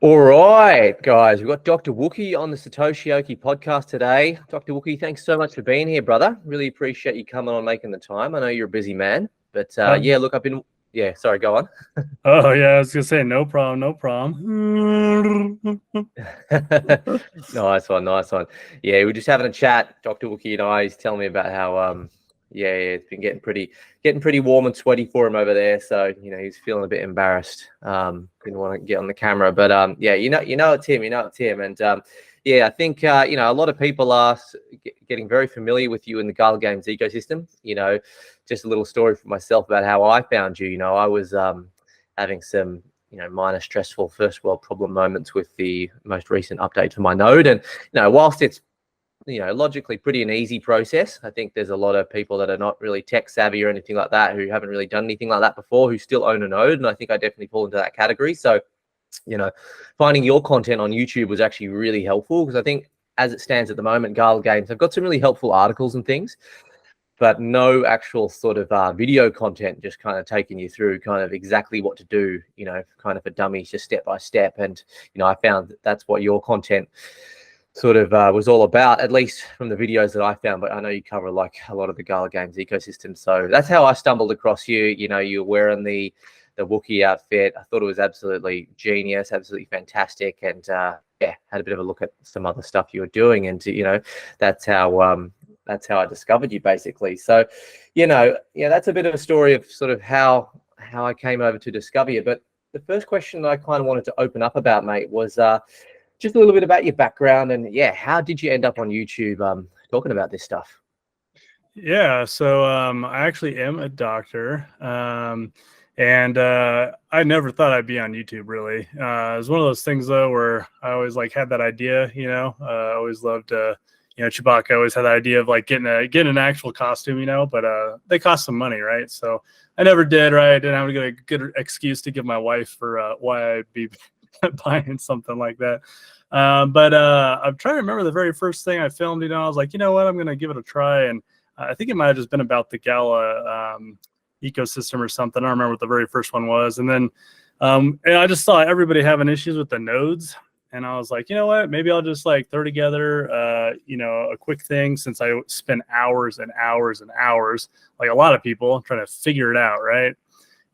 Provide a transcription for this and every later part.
All right, guys, we've got Dr. Wookee on the Satoshi podcast today. Dr. Wookee, thanks so much for being here, brother. Really appreciate you coming on, making the time. I know you're a busy man, but yeah, look, sorry, go on. Oh, yeah, I was going to say, no problem, no problem. Nice one. Yeah, we're just having a chat, Dr. Wookee and I. He's telling me about how, it's been getting pretty warm and sweaty for him over there. So, he's feeling a bit embarrassed. Didn't want to get on the camera, but yeah, you know it's him. And yeah, I think a lot of people are getting very familiar with you in the Gala Games ecosystem. Just a little story for myself about how I found you. I was having some minor stressful first world problem moments with the most recent update to my node, and whilst it's logically pretty an easy process, I think there's a lot of people that are not really tech savvy or anything like that, who haven't really done anything like that before, who still own a node. And I think I definitely fall into that category. So, finding your content on YouTube was actually really helpful, because I think as it stands at the moment, Gala Games have got some really helpful articles and things, but no actual sort of video content, just kind of taking you through kind of exactly what to do, kind of for dummies, just step by step. And, I found that's what your content sort of was all about, at least from the videos that I found. But I know you cover like a lot of the Gala Games ecosystem. So that's how I stumbled across you. You're wearing the Wookee outfit. I thought it was absolutely genius, absolutely fantastic. And yeah, had a bit of a look at some other stuff you were doing. And, that's how I discovered you, basically. So, that's a bit of a story of sort of how I came over to discover you. But the first question that I kind of wanted to open up about, mate, was just a little bit about your background, and yeah, how did you end up on YouTube talking about this stuff? Yeah, so I actually am a doctor, and I never thought I'd be on YouTube, really. It was one of those things, though, where I always had that idea, I always loved Chewbacca always had the idea of getting an actual costume, but they cost some money, right? So I never did, right? I didn't have a good excuse to give my wife for why I'd be buying something like that. But I'm trying to remember the very first thing I filmed. I was like, you know what, I'm going to give it a try. And I think it might have just been about the Gala ecosystem or something. I don't remember what the very first one was. And then and I just saw everybody having issues with the nodes. And I was like, you know what, maybe I'll just throw together, a quick thing, since I spend hours and hours and hours, like a lot of people, trying to figure it out, right?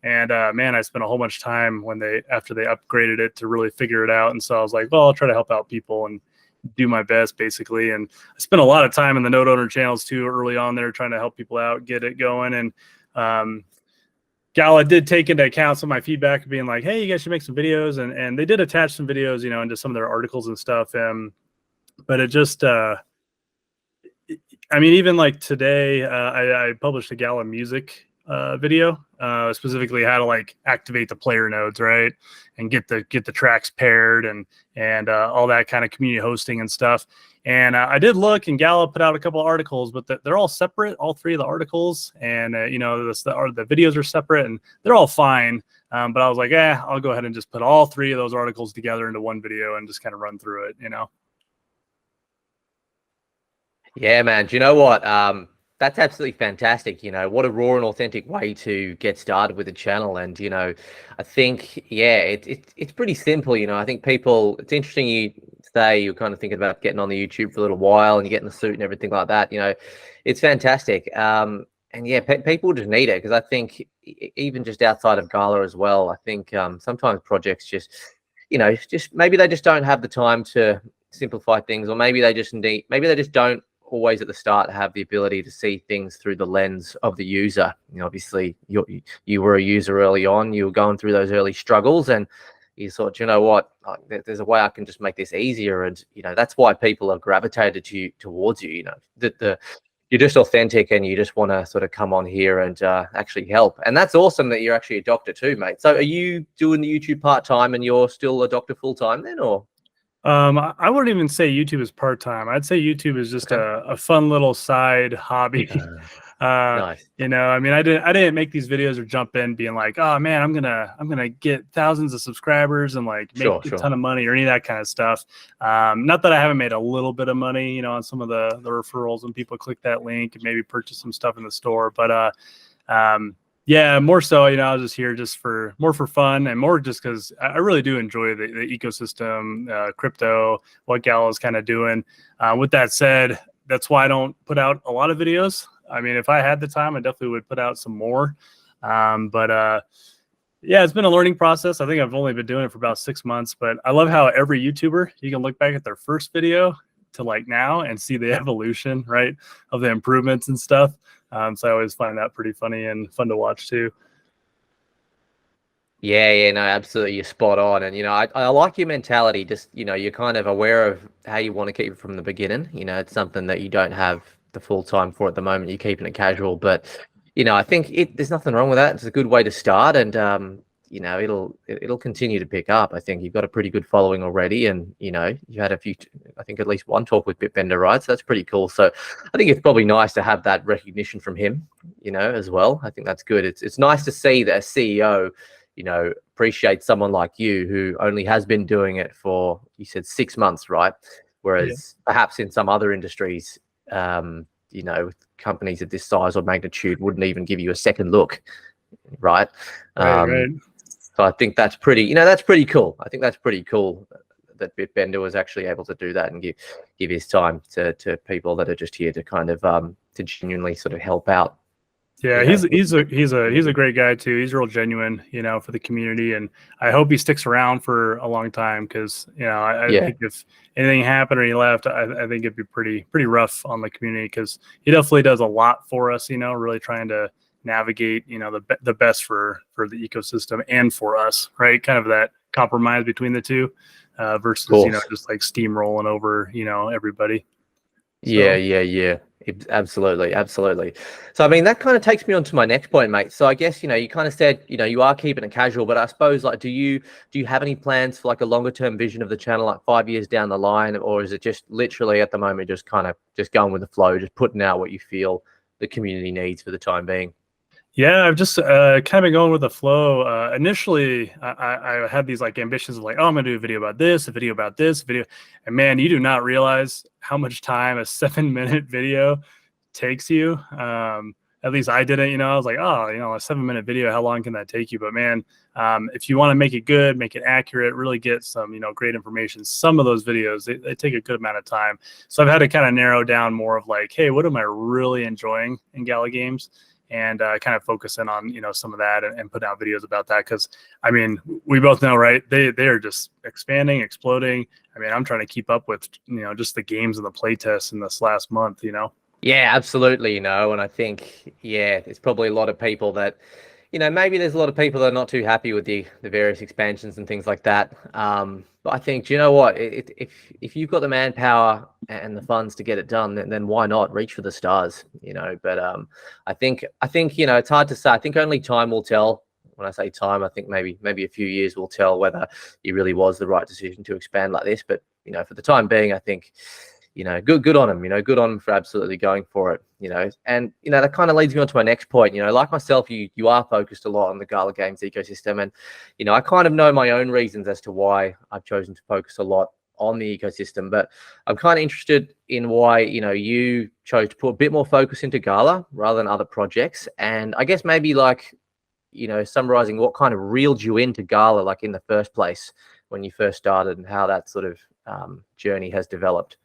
And man, I spent a whole bunch of time after they upgraded it to really figure it out. And so I was like, well, I'll try to help out people and do my best, basically. And I spent a lot of time in the node owner channels too, early on there, trying to help people out, get it going. And Gala did take into account some of my feedback, being like, hey, you guys should make some videos. And they did attach some videos, into some of their articles and stuff. But it just, even today, I published a Gala music video, specifically how to activate the player nodes, right, and get the tracks paired and all that kind of community hosting and stuff. And I did look, and Gala put out a couple of articles, but they're all separate, all three of the articles, and the videos are separate, and they're all fine. But I was like, I'll go ahead and just put all three of those articles together into one video and just kind of run through it, Yeah, man. Do you know what? That's absolutely fantastic. What a raw and authentic way to get started with a channel. And, I think, yeah, it's pretty simple. I think it's interesting you say you're kind of thinking about getting on the YouTube for a little while, and you get in the suit and everything like that. It's fantastic. And yeah, people just need it, because I think even just outside of Gala as well, I think sometimes projects just maybe they just don't have the time to simplify things, or maybe they just don't always at the start have the ability to see things through the lens of the user. Obviously you were a user early on, you were going through those early struggles, and you thought, you know what, there's a way I can just make this easier. And that's why people have gravitated towards you. That you're just authentic, and you just want to sort of come on here and actually help. And that's awesome that you're actually a doctor too, mate. So are you doing the YouTube part-time, and you're still a doctor full-time then, or? I wouldn't even say YouTube is part-time. I'd say YouTube is just a fun little side hobby. Nice. I didn't make these videos or jump in being like, oh man, I'm gonna get thousands of subscribers and make a ton of money or any of that kind of stuff. Not that I haven't made a little bit of money, on some of the referrals when people click that link and maybe purchase some stuff in the store. But Yeah, more so, I was just here just for fun and more just because I really do enjoy the ecosystem, crypto, what Gala is kind of doing. With that said, that's why I don't put out a lot of videos. I mean, if I had the time, I definitely would put out some more. But yeah, it's been a learning process. I think I've only been doing it for about 6 months, but I love how every YouTuber, you can look back at their first video to like now and see the evolution, right, of the improvements and stuff. So I always find that pretty funny and fun to watch too. Yeah, no, absolutely. You're spot on. And, I like your mentality. Just, you're kind of aware of how you want to keep it from the beginning. It's something that you don't have the full time for at the moment. You're keeping it casual. But, I think there's nothing wrong with that. It's a good way to start. And, it'll continue to pick up. I think you've got a pretty good following already. And, you had a few, I think at least one talk with Bitbender, right? So that's pretty cool. So I think it's probably nice to have that recognition from him, as well. I think that's good. It's nice to see that a CEO, appreciate someone like you who only has been doing it for, you said 6 months, right? Whereas perhaps in some other industries, with companies of this size or magnitude wouldn't even give you a second look, right? Right. So I think that's pretty, that's pretty cool. I think that's pretty cool that Bitbender was actually able to do that and give his time to people that are just here to kind of to genuinely sort of help out. Yeah, he's a great guy too. He's real genuine, for the community, and I hope he sticks around for a long time because I think if anything happened or he left, I think it'd be pretty rough on the community because he definitely does a lot for us. Really trying to navigate the best for the ecosystem and for us, right? Kind of that compromise between the two versus just like steamrolling over everybody. Yeah. Absolutely. So, I mean, that kind of takes me on to my next point, mate. So I guess, you kind of said, you are keeping it casual, but I suppose like, do you have any plans for like a longer term vision of the channel, like 5 years down the line, or is it just literally at the moment, just kind of just going with the flow, just putting out what you feel the community needs for the time being? Yeah, I've just kind of been going with the flow. Initially, I had these like ambitions of like, oh, I'm gonna do a video about this, a video about this, video, and man, you do not realize how much time a 7-minute video takes you. At least I didn't. I was like, oh, a 7-minute video, how long can that take you? But man, if you want to make it good, make it accurate, really get some great information, some of those videos they take a good amount of time. So I've had to kind of narrow down more of like, hey, what am I really enjoying in Gala games? And kind of focus in on some of that and put out videos about that because I mean we both know, right, they are just expanding, exploding. I mean I'm trying to keep up with just the games and the play tests in this last month. Yeah, absolutely. And I think there's probably a lot of people that maybe there's a lot of people that are not too happy with the various expansions and things like that. But I think, do you know what? If you've got the manpower and the funds to get it done, then why not reach for the stars? But I think it's hard to say. I think only time will tell. When I say time, I think maybe a few years will tell whether it really was the right decision to expand like this. But for the time being, I think good on him, good on him for absolutely going for it, and, that kind of leads me on to my next point, like myself, you are focused a lot on the Gala Games ecosystem. And, I kind of know my own reasons as to why I've chosen to focus a lot on the ecosystem, but I'm kind of interested in why, you chose to put a bit more focus into Gala rather than other projects. And I guess maybe like, summarizing what kind of reeled you into Gala, like in the first place, when you first started and how that sort of journey has developed.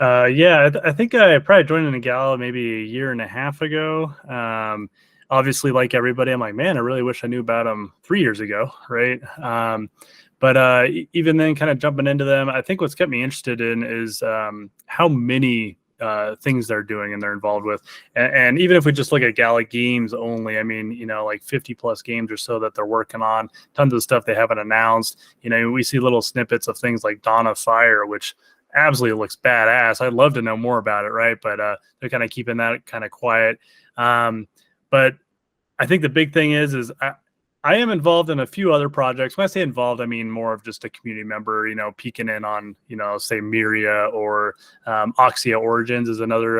I think I probably joined in the Gala maybe a year and a half ago. Obviously, like everybody, I'm like, man, I really wish I knew about them 3 years ago, right? But even then, kind of jumping into them, I think what's kept me interested in is how many things they're doing and they're involved with. And even if we just look at Gala games only, I mean, like 50 plus games or so that they're working on, tons of stuff they haven't announced. We see little snippets of things like Dawn of Fire, which absolutely looks badass. I'd love to know more about it, right? But they're kind of keeping that kind of quiet. But I think the big thing is I am involved in a few other projects. When I say involved, I mean more of just a community member, peeking in on, say Myria or Oxia Origins is another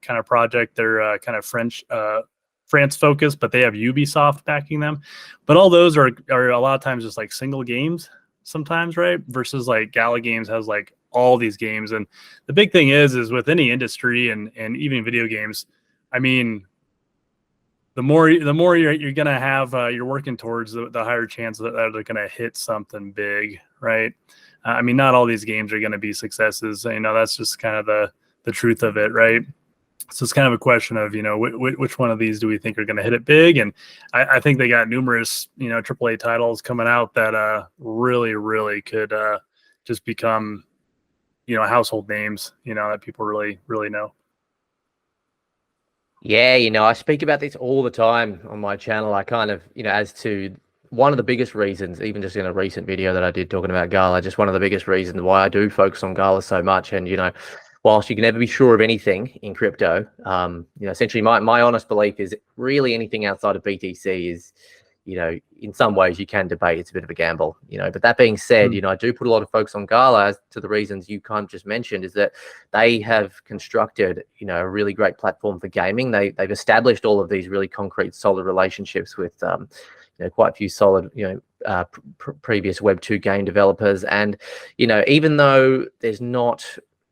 kind of project. They're kind of France focused, but they have Ubisoft backing them. But all those are a lot of times just like single games sometimes, right? Versus like Gala Games has like all these games. And the big thing is with any industry and even video games, I mean, the more you're gonna have, you're working towards the higher chance that they're gonna hit something big, right? I mean, not all these games are gonna be successes. You know, that's just kind of the truth of it, right? So it's kind of a question of, you know, which one of these do we think are going to hit it big? And I think they got numerous, you know, AAA titles coming out that really, really could just become, you know, household names, you know, that people really, really know. Yeah, you know, I speak about this all the time on my channel. I kind of, you know, as to one of the biggest reasons, even just in a recent video that I did talking about Gala, just one of the biggest reasons why I do focus on Gala so much. And, you know, whilst you can never be sure of anything in crypto, you know, essentially my honest belief is really anything outside of BTC is, you know, in some ways you can debate it's a bit of a gamble, you know. But that being said, you know, I do put a lot of focus on Gala as to the reasons you kind of just mentioned, is that they have constructed, you know, a really great platform for gaming. They've established all of these really concrete, solid relationships with, you know, quite a few solid, you know, previous Web2 game developers. And, you know, even though there's not,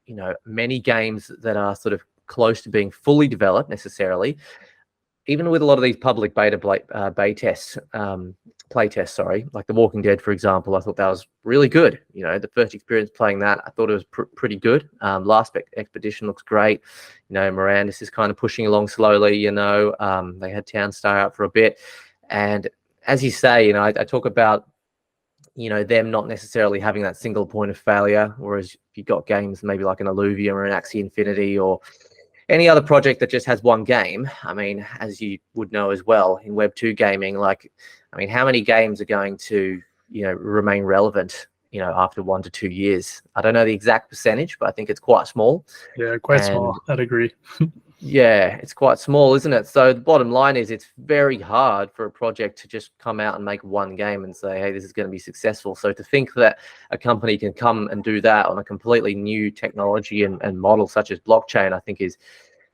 you know, many games that are sort of close to being fully developed necessarily, even with a lot of these public beta play tests, sorry, like The Walking Dead, for example, I thought that was really good. You know, the first experience playing that, I thought it was pretty good. Last Expedition looks great. You know, Mirandus is kind of pushing along slowly. You know, they had Townstar out for a bit, and as you say, you know, I talk about, you know, them not necessarily having that single point of failure, whereas if you got games maybe like an Illuvium or an Axie Infinity or any other project that just has one game, I mean, as you would know as well, in Web2 gaming, like, I mean, how many games are going to, you know, remain relevant, you know, after 1 to 2 years? I don't know the exact percentage, but I think it's quite small. Yeah, quite small. I'd agree. Yeah, it's quite small, isn't it? So the bottom line is it's very hard for a project to just come out and make one game and say, hey, this is going to be successful. So to think that a company can come and do that on a completely new technology and model such as blockchain, I think is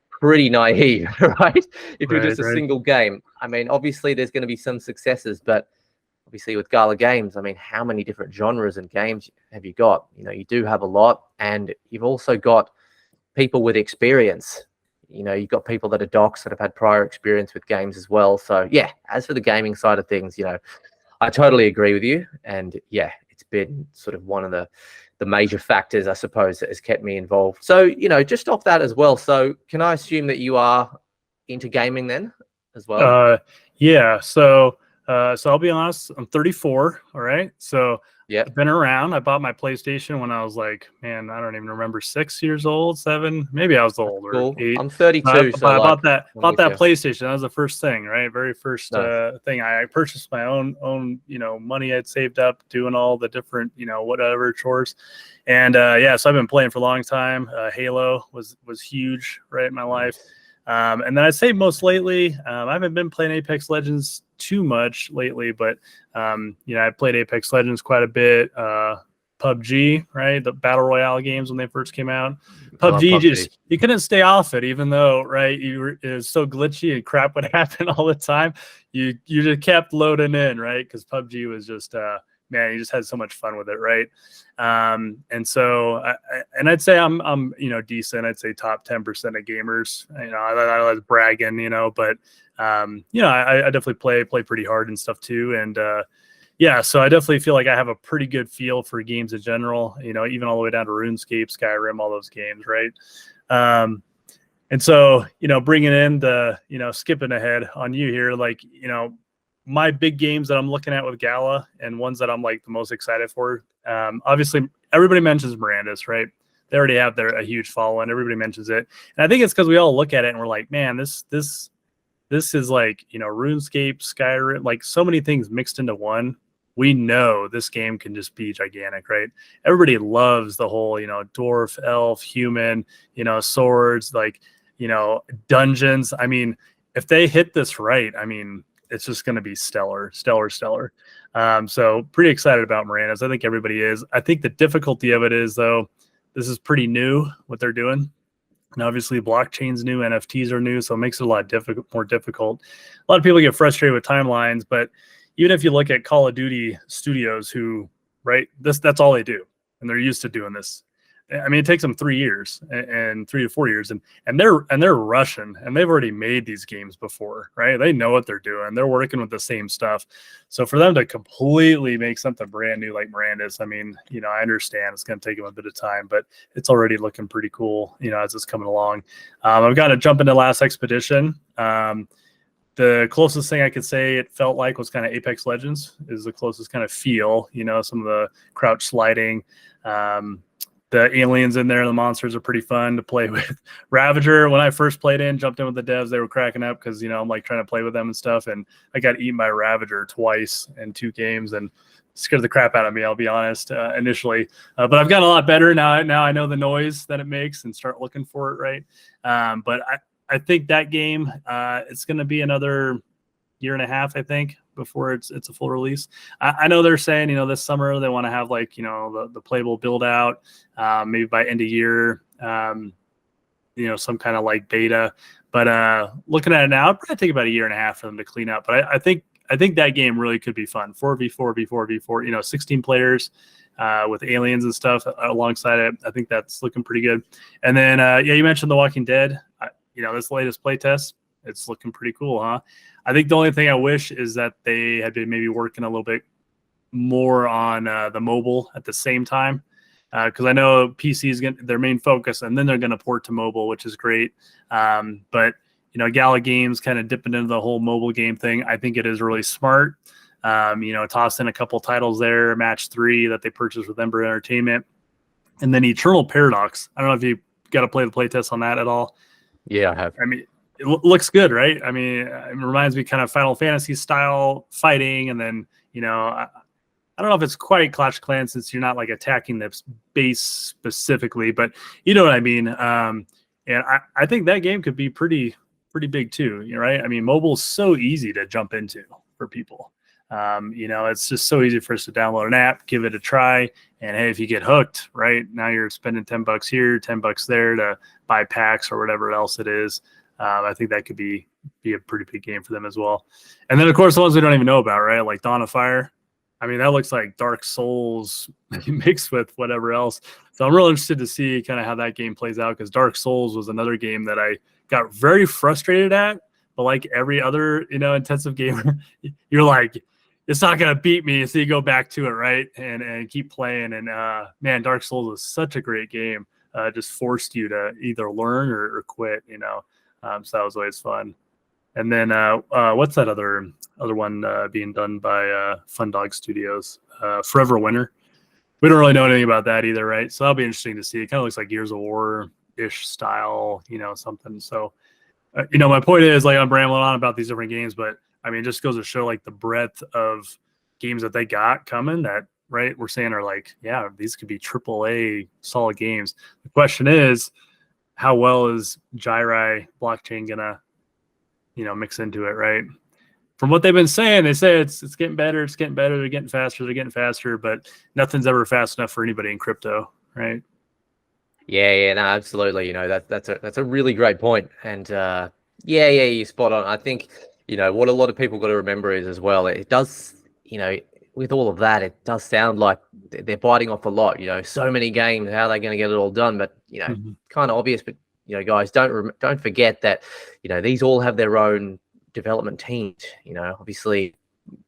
pretty naive, right? If you're just a single game. I mean, obviously there's going to be some successes, but obviously with Gala Games, I mean, how many different genres and games have you got? You know, you do have a lot, and you've also got people with experience. You know, you've got people that are docs that have had prior experience with games as well. So yeah, as for the gaming side of things, you know, I totally agree with you. And yeah, it's been sort of one of the major factors, I suppose, that has kept me involved. So, you know, just off that as well. So can I assume that you are into gaming then as well? Yeah. So I'll be honest, I'm 34. All right. So yeah, I've been around. I bought my PlayStation when I was like, man, I don't even remember, 6 years old, 7. Maybe I was older. Cool. 8. I'm 32. So I like, bought that PlayStation. That was the first thing, right? Very first thing. I purchased my own, you know, money I'd saved up doing all the different, you know, whatever chores. And yeah, so I've been playing for a long time. Halo was huge, right, in my life. And then I'd say most lately, I haven't been playing Apex Legends too much lately, but you know, I played Apex Legends quite a bit. PUBG, right? The battle royale games when they first came out. PUBG, just you couldn't stay off it, even though, right, it was so glitchy and crap would happen all the time. You just kept loading in, right? Because PUBG was just man, you just had so much fun with it, right? And so, I'd say I'm you know, decent. I'd say top 10% of gamers. You know, I was bragging, you know, but you know, I definitely play pretty hard and stuff too. And yeah, so I definitely feel like I have a pretty good feel for games in general. You know, even all the way down to RuneScape, Skyrim, all those games, right? And so, you know, bringing in the, you know, skipping ahead on you here, like, you know, my big games that I'm looking at with Gala and ones that I'm like the most excited for. Obviously, everybody mentions Mirandus, right? They already have a huge following. Everybody mentions it, and I think it's because we all look at it and we're like, man, this is like, you know, RuneScape, Skyrim, like so many things mixed into one. We know this game can just be gigantic, right? Everybody loves the whole, you know, dwarf, elf, human, you know, swords, like, you know, dungeons. I mean, if they hit this right, I mean, it's just going to be stellar. So pretty excited about Mirandus. I think everybody is. I think the difficulty of it is, though, this is pretty new, what they're doing. And obviously blockchain's new, NFTs are new, so it makes it a lot more difficult. A lot of people get frustrated with timelines, but even if you look at Call of Duty studios who, right, that's all they do, and they're used to doing this. I mean, it takes them 3 years and 3 to 4 years, and they're Russian, and they've already made these games before, right? They know what they're doing. They're working with the same stuff. So for them to completely make something brand new like Mirandus, I mean, I understand it's going to take them a bit of time, but it's already looking pretty cool, as it's coming along. I've got to jump into Last Expedition. The closest thing I could say it felt like was kind of Apex Legends, is the closest kind of feel, some of the crouch sliding, the aliens in there, the monsters are pretty fun to play with. Ravager, when I first jumped in with the devs, they were cracking up because, I'm like trying to play with them and stuff. And I got eaten by Ravager twice in 2 games and scared the crap out of me, I'll be honest, initially. But I've gotten a lot better now. Now I know the noise that it makes and start looking for it, right? But I think that game, it's going to be another year and a half, I think, before it's a full release. I know they're saying, this summer they want to have like, the playable build out, maybe by end of year, some kind of like beta. But looking at it now, it'd probably take about a year and a half for them to clean up. But I think that game really could be fun. 4v4, 16 players with aliens and stuff alongside it. I think that's looking pretty good. And then, you mentioned The Walking Dead. This latest playtest, it's looking pretty cool, huh? I think the only thing I wish is that they had been maybe working a little bit more on the mobile at the same time, because I know PC is their main focus, and then they're going to port to mobile, which is great. But Gala Games kind of dipping into the whole mobile game thing. I think it is really smart. Tossed in a couple titles there, Match 3 that they purchased with Ember Entertainment, and then Eternal Paradox. I don't know if you got to play the playtest on that at all. Yeah, I have. I mean, it looks good, right? I mean, it reminds me kind of Final Fantasy style fighting, and then I don't know if it's quite Clash of Clans since you're not like attacking the base specifically, but you know what I mean. And I think that game could be pretty big too, right? I mean, mobile is so easy to jump into for people. It's just so easy for us to download an app, give it a try, and hey, if you get hooked, right, now you're spending $10 here, $10 there to buy packs or whatever else it is. I think that could be a pretty big game for them as well. And then, of course, the ones we don't even know about, right, like Dawn of Fire. I mean, that looks like Dark Souls mixed with whatever else. So I'm real interested to see kind of how that game plays out, because Dark Souls was another game that I got very frustrated at. But like every other, intensive gamer, you're like, it's not going to beat me. So you go back to it, right, and keep playing. And, man, Dark Souls was such a great game. Just forced you to either learn or quit, so that was always fun. And then what's that other one being done by Fun Dog Studios? Forever Winter. We don't really know anything about that either, right? So that'll be interesting to see. It kind of looks like Gears of War-ish style, something. So, my point is, like, I'm rambling on about these different games, but I mean, it just goes to show like the breadth of games that they got coming that, right, we're saying are like, yeah, these could be AAA solid games. The question is, how well is Gyri blockchain gonna, mix into it, right? From what they've been saying, they say it's getting better, they're getting faster, but nothing's ever fast enough for anybody in crypto, right? Yeah, no, absolutely. That's a really great point. And you're spot on. I think, what a lot of people got to remember is as well, it does, with all of that, it does sound like they're biting off a lot, so many games, how are they going to get it all done? But, kind of obvious, but, guys, don't forget that, these all have their own development teams, obviously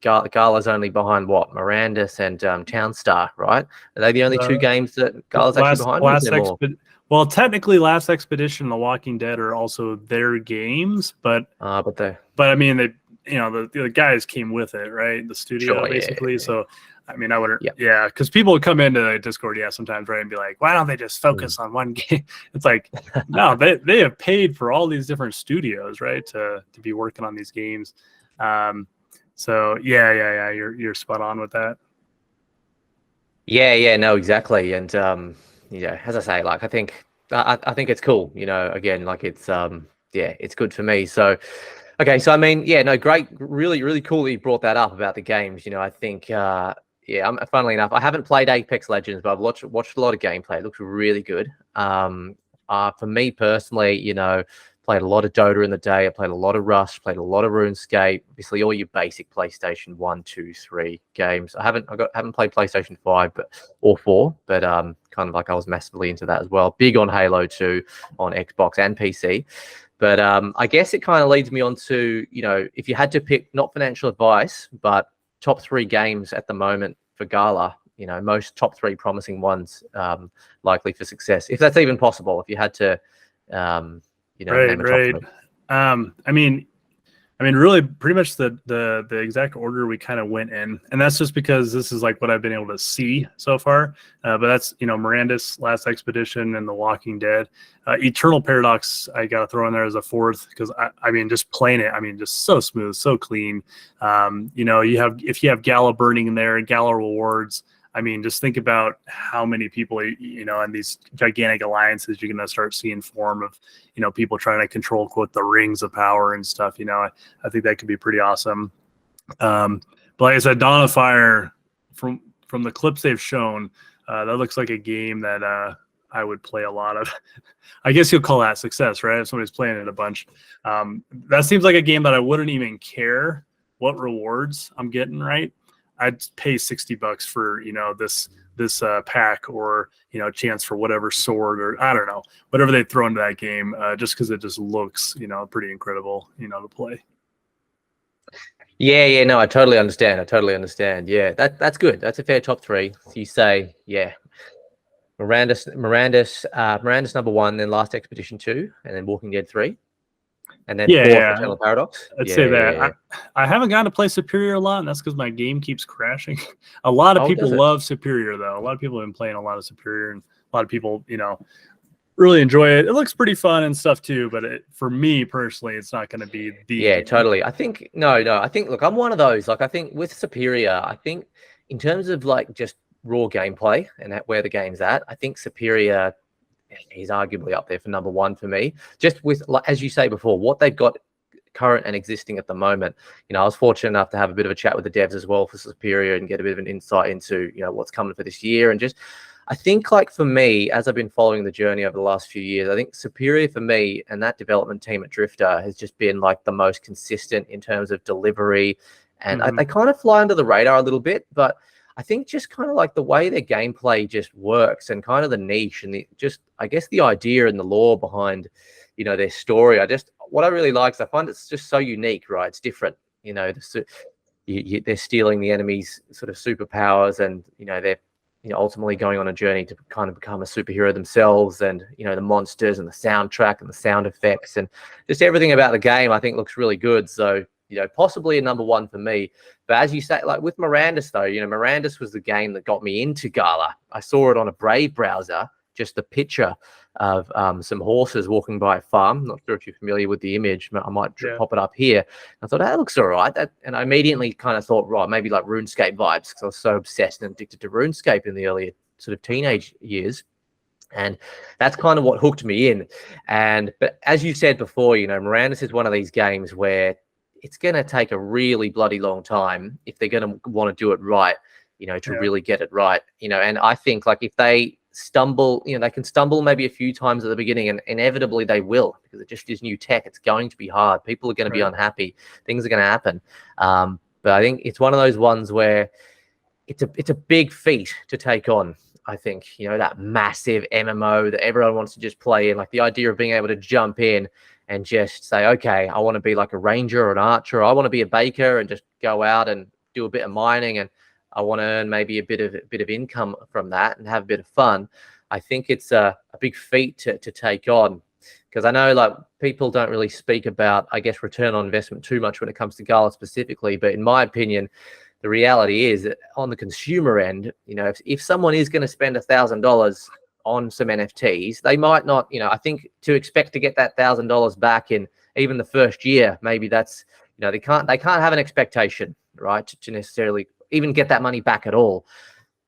Gala's only behind what? Mirandus and Townstar, right? Are they the only 2 games that Gala's actually behind? Well, technically, Last Expedition and The Walking Dead are also their games, but I mean, they, the guys came with it, right? The studio, basically. Yeah. So, I mean, I wouldn't, because people would come into Discord, sometimes, right, and be like, why don't they just focus on one game? It's like, no, they have paid for all these different studios, right, to be working on these games. So you're spot on with that. Yeah, no, exactly. And as I say, like I think it's cool. Again, like it's it's good for me. So okay, so I mean, great, really cool that you brought that up about the games. I think funnily enough, I haven't played Apex Legends, but I've watched a lot of gameplay. It looks really good. For me personally, Played a lot of Dota in the day. I played a lot of Rust. Played a lot of RuneScape. Obviously, all your basic PlayStation 1, 2, 3 games. I haven't played PlayStation 5, or 4, but kind of like I was massively into that as well. Big on Halo 2 on Xbox and PC. But I guess it kind of leads me on to, if you had to pick, not financial advice, but top 3 games at the moment for Gala, most top 3 promising ones likely for success, if that's even possible, if you had to, name a top 3. I mean, really, pretty much the exact order we kind of went in, and that's just because this is like what I've been able to see so far. But that's Mirandus, Last Expedition, and The Walking Dead. Eternal Paradox, I gotta throw in there as a 4th because I mean, just playing it, just so smooth, so clean. If you have Gala burning in there, Gala rewards. Just think about how many people, and these gigantic alliances you're going to start seeing form of, people trying to control, quote, the rings of power and stuff. I think that could be pretty awesome. But like I said, Dawn of Fire, from the clips they've shown, that looks like a game that I would play a lot of. I guess you'll call that success, right? If somebody's playing it a bunch. That seems like a game that I wouldn't even care what rewards I'm getting, right? I'd pay $60 for this pack, or chance for whatever sword, or I don't know, whatever they throw into that game, just because it just looks pretty incredible to play. Yeah, no, I totally understand. Yeah, that's good. That's a fair top 3. So you say, yeah, Mirandus number 1, then Last Expedition 2, and then Walking Dead 3. And then 4th, Eternal Paradox. I'd say that. Yeah. I haven't gotten to play Superior a lot, and that's because my game keeps crashing. A lot of people love Superior, though. A lot of people have been playing a lot of Superior, and a lot of people, really enjoy it. It looks pretty fun and stuff too, but for me personally, it's not going to be the game. Totally. I think look, I'm one of those. Like, I think with Superior, I think in terms of like just raw gameplay and where the game's at, I think Superior is arguably up there for number 1 for me. Just with, as you say before, what they've got current and existing at the moment. I was fortunate enough to have a bit of a chat with the devs as well for Superior and get a bit of an insight into what's coming for this year. And just, I think, like, for me, as I've been following the journey over the last few years, I think Superior for me and that development team at Drifter has just been like the most consistent in terms of delivery. And they kind of fly under the radar a little bit, but I think just kind of like the way their gameplay just works, and kind of the niche, and I guess the idea and the lore behind, their story. What I really like is I find it's just so unique, right? It's different, they're stealing the enemy's sort of superpowers, and, they're, ultimately going on a journey to kind of become a superhero themselves, and, the monsters and the soundtrack and the sound effects and just everything about the game, I think looks really good. So, possibly a number 1 for me. But as you say, like with Mirandus, though, Mirandus was the game that got me into Gala. I saw it on a Brave browser, just the picture of some horses walking by a farm. Not sure if you're familiar with the image. I might pop it up here. I thought, that looks all right. And I immediately kind of thought, right, maybe like RuneScape vibes, because I was so obsessed and addicted to RuneScape in the earlier sort of teenage years. And that's kind of what hooked me in. But as you said before, Mirandus is one of these games where it's going to take a really bloody long time if they're going to want to do it right, to really get it right, and I think, like, if they stumble, they can stumble maybe a few times at the beginning, and inevitably they will, because it just is new tech. It's going to be hard. People are going to be unhappy. Things are going to happen. But I think it's one of those ones where it's a big feat to take on. I think, that massive MMO that everyone wants to just play in, like the idea of being able to jump in and just say, okay, I want to be like a ranger or an archer, or I want to be a baker and just go out and do a bit of mining, and I want to earn maybe a bit of income from that and have a bit of fun. I think it's a big feat to take on, because I know, like, people don't really speak about, I guess, return on investment too much when it comes to Gala specifically. But in my opinion, the reality is that on the consumer end, if someone is going to spend $1,000 on some NFTs, they might not, I think to expect to get that $1,000 back in even the first year, maybe that's, they can't have an expectation, right, to necessarily even get that money back at all.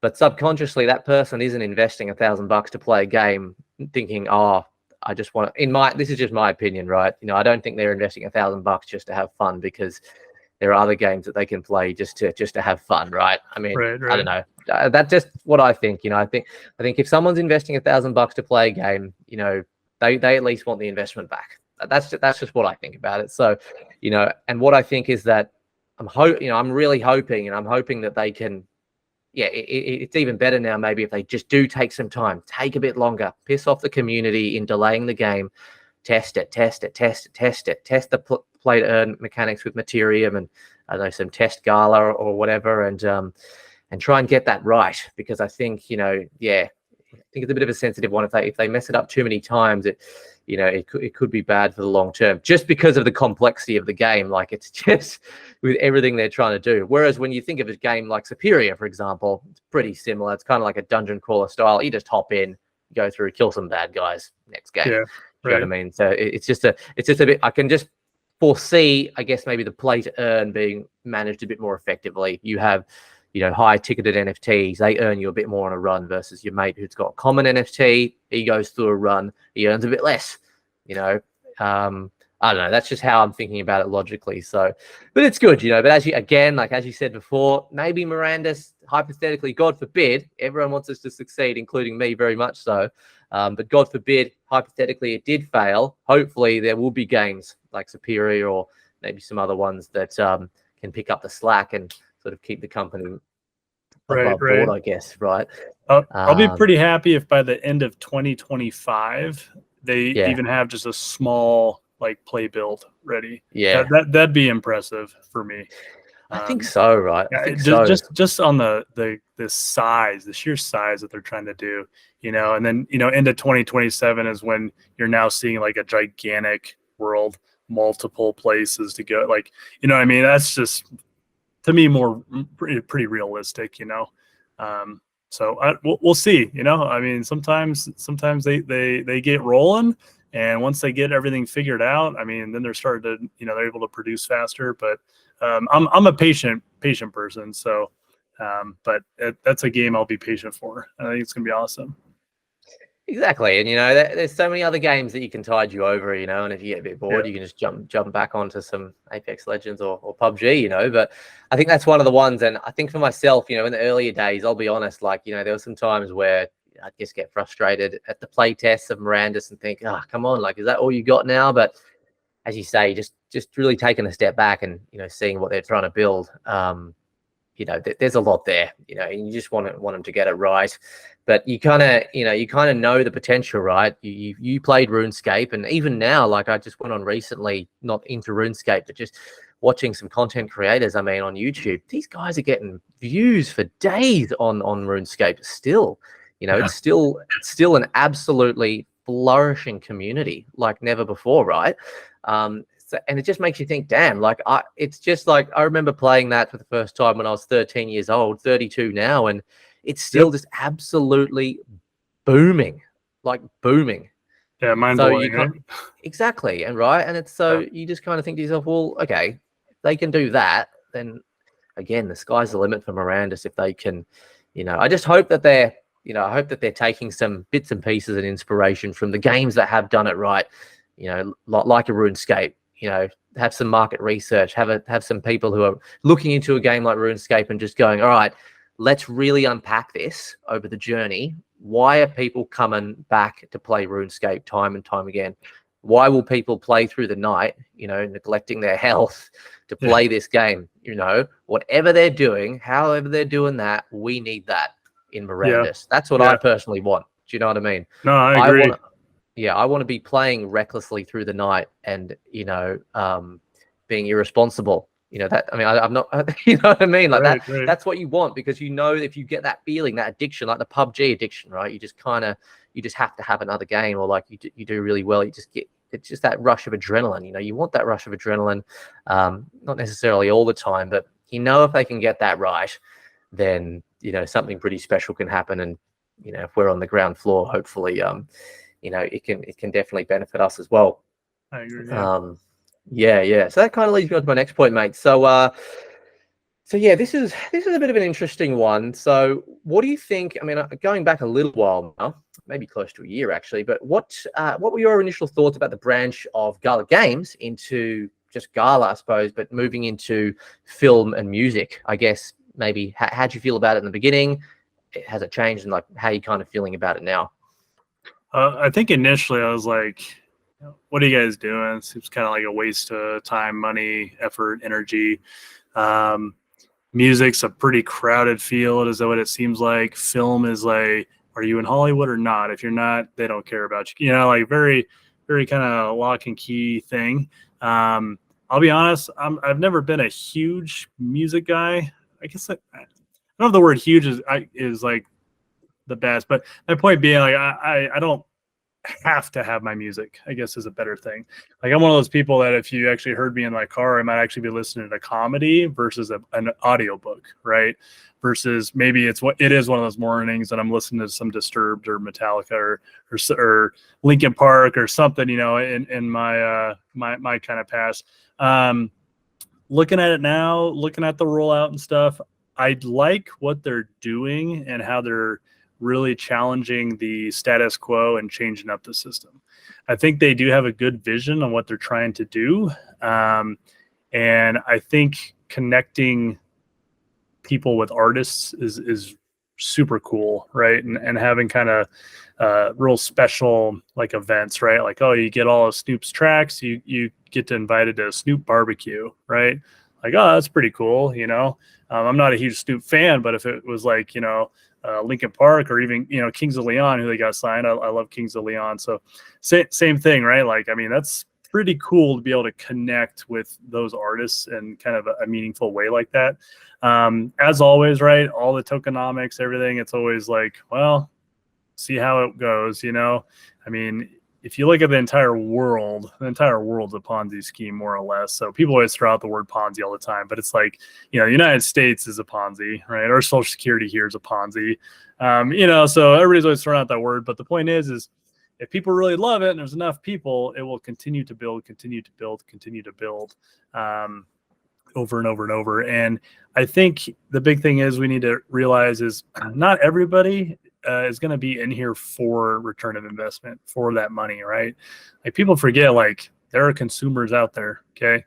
But subconsciously, that person isn't investing $1,000 to play a game thinking, oh, I just want to, this is just my opinion, right? I don't think they're investing $1,000 just to have fun, because there are other games that they can play just to have fun, right? I mean, right. I don't know. That's just what I think. I think if someone's investing $1,000 to play a game, they at least want the investment back. that's just what I think about it. So, and what I think is that I'm really hoping, and I'm hoping that they can. Yeah, it's even better now. Maybe if they just do take some time, take a bit longer, piss off the community in delaying the game, test the play to earn mechanics with Materium, and I don't know, some test Gala or whatever, and try and get that right, because I think I think it's a bit of a sensitive one. If they mess it up too many times, it could be bad for the long term, just because of the complexity of the game. Like, it's just with everything they're trying to do. Whereas when you think of a game like Superior, for example, it's pretty similar. It's kind of like a dungeon crawler style. You just hop in, go through, kill some bad guys, next game. Yeah, you know what I mean? So it's just a bit. I can just foresee, I guess, maybe the play to earn being managed a bit more effectively. You have high ticketed NFTs, they earn you a bit more on a run, versus your mate who's got a common NFT. He goes through a run, he earns a bit less. I don't know. That's just how I'm thinking about it logically. So, but it's good, But as you said before, maybe Mirandus, hypothetically, God forbid, everyone wants us to succeed, including me, very much so. But God forbid, hypothetically, it did fail. Hopefully, there will be games like Superior, or maybe some other ones that can pick up the slack and sort of keep the company above board, I guess, right? I'll be pretty happy if by the end of 2025 they even have just a small play build ready. Yeah, that'd be impressive for me. I think so, right? I think just on the size, the sheer size that they're trying to do, and then into 2027 is when you're now seeing like a gigantic world, multiple places to go. What I mean? That's just, to me, more pretty realistic, So we'll see. I mean, sometimes they get rolling, and once they get everything figured out, I mean, then they're starting to, they're able to produce faster. But I'm a patient person, so but that's a game I'll be patient for. I think it's gonna be awesome. Exactly, and there's so many other games that you can tide you over, and if you get a bit bored, you can just jump back onto some Apex Legends or PUBG, But I think that's one of the ones, and I think for myself, in the earlier days, I'll be honest, there were some times where I'd just get frustrated at the play tests of Mirandus and think, come on, is that all you got now? But as you say, just really taking a step back and seeing what they're trying to build. There's a lot there, and you just want them to get it right. But you kind of know the potential, right? You played RuneScape, and even now, I just went on recently, not into RuneScape, but just watching some content creators, on YouTube. These guys are getting views for days on RuneScape still. It's still an absolutely flourishing community like never before, right? And it just makes you think, damn, it's just I remember playing that for the first time when I was 13 years old, 32 now, and it's still just absolutely booming, booming. Yeah, mind-blowing. Exactly, and right, and it's you just kind of think to yourself, well, okay, if they can do that, then again, the sky's the limit for Mirandus if they can. I just hope that they're taking some bits and pieces and inspiration from the games that have done it right. Like a RuneScape. Have some market research, have some people who are looking into a game like RuneScape and just going, all right, let's really unpack this over the journey. Why are people coming back to play RuneScape time and time again? Why will people play through the night, neglecting their health to play this game? Whatever they're doing, however they're doing that, we need that in Mirandus. That's what I personally want. Do you know what I mean? No, I agree. I want to be playing recklessly through the night and, being irresponsible. I'm not, you know what I mean? Right. That's what you want, because if you get that feeling, that addiction, like the PUBG addiction, right? You just have to have another game, or you do really well. It's just that rush of adrenaline. You want that rush of adrenaline, not necessarily all the time, but if they can get that right, then, something pretty special can happen. And, if we're on the ground floor, hopefully, it can definitely benefit us as well. I agree. Yeah. So that kind of leads me on to my next point, mate. So this is a bit of an interesting one. So what do you think? I mean, going back a little while now, maybe close to a year actually, but what were your initial thoughts about the branch of Gala Games into just Gala, I suppose, but moving into film and music? I guess maybe how'd you feel about it in the beginning? Has it changed, and how are you kind of feeling about it now? I think initially I was like, what are you guys doing? It seems kind of like a waste of time, money, effort, energy. Music's a pretty crowded field, is that what it seems like? Film is like, are you in Hollywood or not? If you're not, they don't care about you. Like very, very kind of lock and key thing. I'll be honest, I've never been a huge music guy. I guess I don't know if the word huge is like the best, but my point being, like, I don't have to have my music, I guess, is a better thing. Like, I'm one of those people that if you actually heard me in my car, I might actually be listening to comedy versus an audiobook, right? Versus maybe it is one of those mornings that I'm listening to some Disturbed or Metallica or Linkin Park or something, in my my kind of past. Looking at it now, looking at the rollout and stuff, I like what they're doing and how they're really challenging the status quo and changing up the system. I think they do have a good vision on what they're trying to do. And I think connecting people with artists is super cool, right? And having kind of real special like events, right? Like, oh, you get all of Snoop's tracks, you get invited to a Snoop barbecue, right? Like, oh, that's pretty cool, I'm not a huge Snoop fan, but if it was like, Linkin Park or even, Kings of Leon, who they got signed. I love Kings of Leon. So same thing, right? Like, I mean, that's pretty cool to be able to connect with those artists in kind of a meaningful way like that. As always, right? All the tokenomics, everything, it's always like, well, see how it goes, I mean, if you look at the entire world's a Ponzi scheme, more or less. So people always throw out the word Ponzi all the time, but it's like, the United States is a Ponzi, right? Our Social Security here is a Ponzi, so everybody's always throwing out that word. But the point is if people really love it and there's enough people, it will continue to build, over and over and over. And I think the big thing is we need to realize is not everybody is going to be in here for return of investment, for that money, right? Like, people forget, like, there are consumers out there, okay?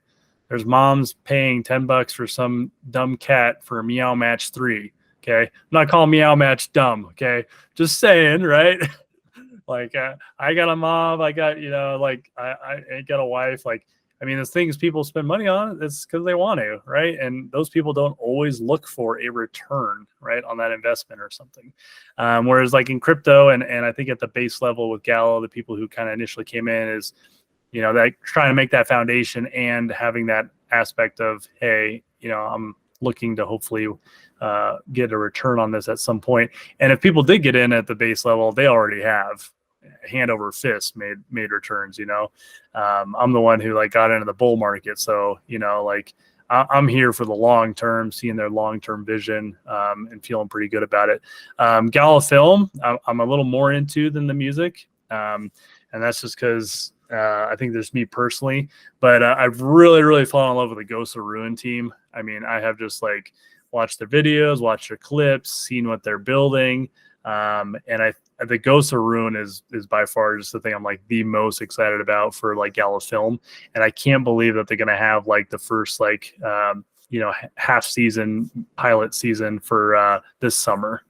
There's moms paying $10 for some dumb cat for Meow Match 3, okay? I'm not calling Meow Match dumb, okay? Just saying, right? Like, I got a mom, I got, I got a wife, like, I mean, the things people spend money on, it's because they want to, right? And those people don't always look for a return, right, on that investment or something. Whereas like in crypto and I think at the base level with Gala, the people who kind of initially came in is, that trying to make that foundation and having that aspect of, hey, I'm looking to hopefully get a return on this at some point. And if people did get in at the base level, they already have hand over fist made returns. I'm the one who like got into the bull market, so like I'm here for the long term, seeing their long term vision, and feeling pretty good about it. Gala film I'm a little more into than the music, and that's just because I think there's me personally, but I've really fallen in love with the Ghosts of Ruin team. I mean, I have just like watched their videos, watched their clips, seen what they're building, and the Ghosts of Ruin is by far just the thing I'm like the most excited about for like Gala film. And I can't believe that they're going to have like the first like, half season pilot season for this summer.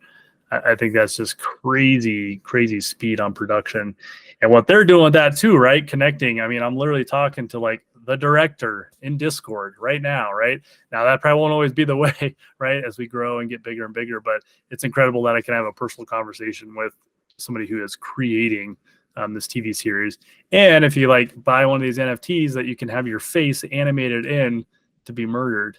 I think that's just crazy speed on production and what they're doing with that too, right? Connecting. I mean, I'm literally talking to like the director in Discord right now, right? Now that probably won't always be the way, right? As we grow and get bigger and bigger, but it's incredible that I can have a personal conversation with somebody who is creating this TV series. And if you like buy one of these NFTs that you can have your face animated in to be murdered,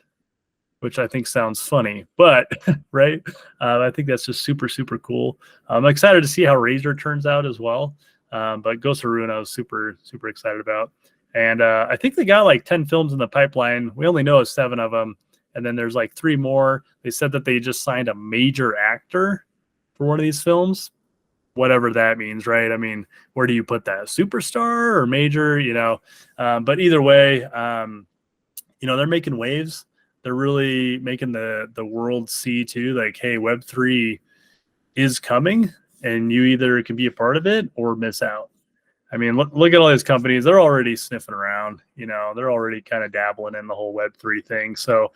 which I think sounds funny, but right. I think that's just super cool. I'm excited to see how Razor turns out as well. But Ghost of Ruin, I was super excited about. And I think they got like 10 films in the pipeline. We only know 7 of them. And then there's like 3 more. They said that they just signed a major actor for one of these films. Whatever that means, right? I mean, where do you put that? Superstar or major, but either way, they're making waves. They're really making the world see too, like, hey, Web3 is coming and you either can be a part of it or miss out. I mean, look at all these companies. They're already sniffing around, they're already kind of dabbling in the whole Web3 thing. So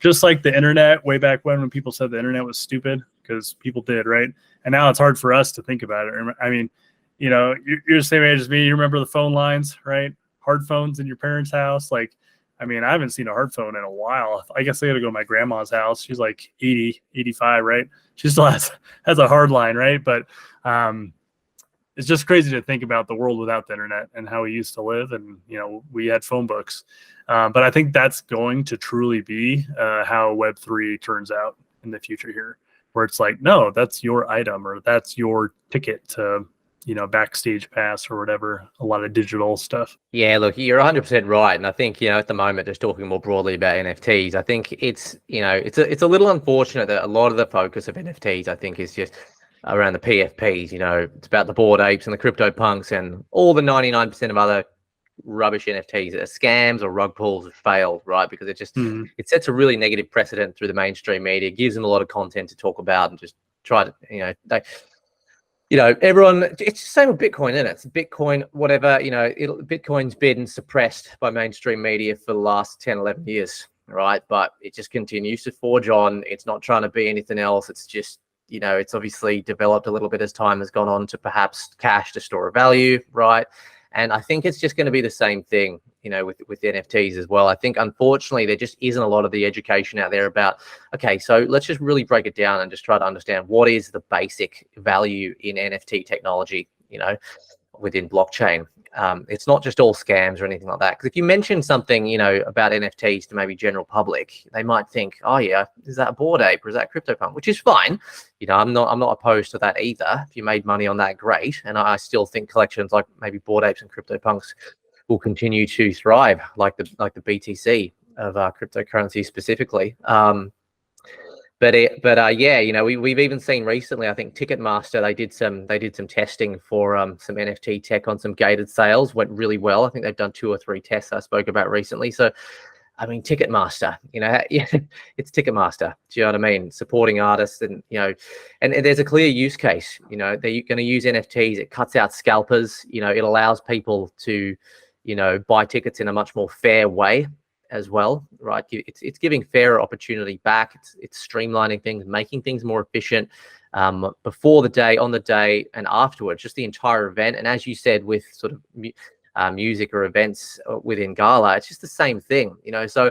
just like the internet way back when people said the internet was stupid, because people did, right? And now it's hard for us to think about it. I mean, you're the same age as me. You remember the phone lines, right? Hard phones in your parents' house. Like, I mean, I haven't seen a hard phone in a while. I guess I got to go to my grandma's house. She's like 80, 85, right? She still has a hard line, right? But it's just crazy to think about the world without the internet and how we used to live. And, we had phone books. But I think that's going to truly be how Web3 turns out in the future here, where it's like, no, that's your item or that's your ticket to, backstage pass or whatever, a lot of digital stuff. Yeah, look, you're 100% right. And I think, at the moment, just talking more broadly about NFTs, I think it's a little unfortunate that a lot of the focus of NFTs, I think, is just around the PFPs. It's about the Bored Apes and the CryptoPunks and all the 99% of other rubbish NFTs that are scams or rug pulls have failed, right? Because it just it sets a really negative precedent through the mainstream media, gives them a lot of content to talk about and just try to, everyone, it's the same with Bitcoin, isn't it? It's Bitcoin, whatever, Bitcoin's been suppressed by mainstream media for the last 10, 11 years, right? But it just continues to forge on. It's not trying to be anything else. It's just, it's obviously developed a little bit as time has gone on to perhaps cash to store a value, right? And I think it's just going to be the same thing, with NFTs as well. I think, unfortunately, there just isn't a lot of the education out there about, okay, so let's just really break it down and just try to understand what is the basic value in NFT technology, within blockchain. It's not just all scams or anything like that. Because if you mention something, about NFTs to maybe general public, they might think, oh yeah, is that a Bored Ape or is that CryptoPunk? Which is fine. I'm not opposed to that either. If you made money on that, great. And I still think collections like maybe Bored Apes and CryptoPunks will continue to thrive, like the BTC of cryptocurrency specifically. We've even seen recently, I think Ticketmaster, they did some testing for some NFT tech on some gated sales, went really well. I think they've done 2 or 3 tests I spoke about recently. So, I mean, Ticketmaster, it's Ticketmaster. Do you know what I mean? Supporting artists and there's a clear use case. They're going to use NFTs. It cuts out scalpers. It allows people to, buy tickets in a much more fair way as well, right? It's giving fairer opportunity back. It's streamlining things, making things more efficient before the day, on the day, and afterwards, just the entire event. And as you said, with sort of music or events within Gala, it's just the same thing, So,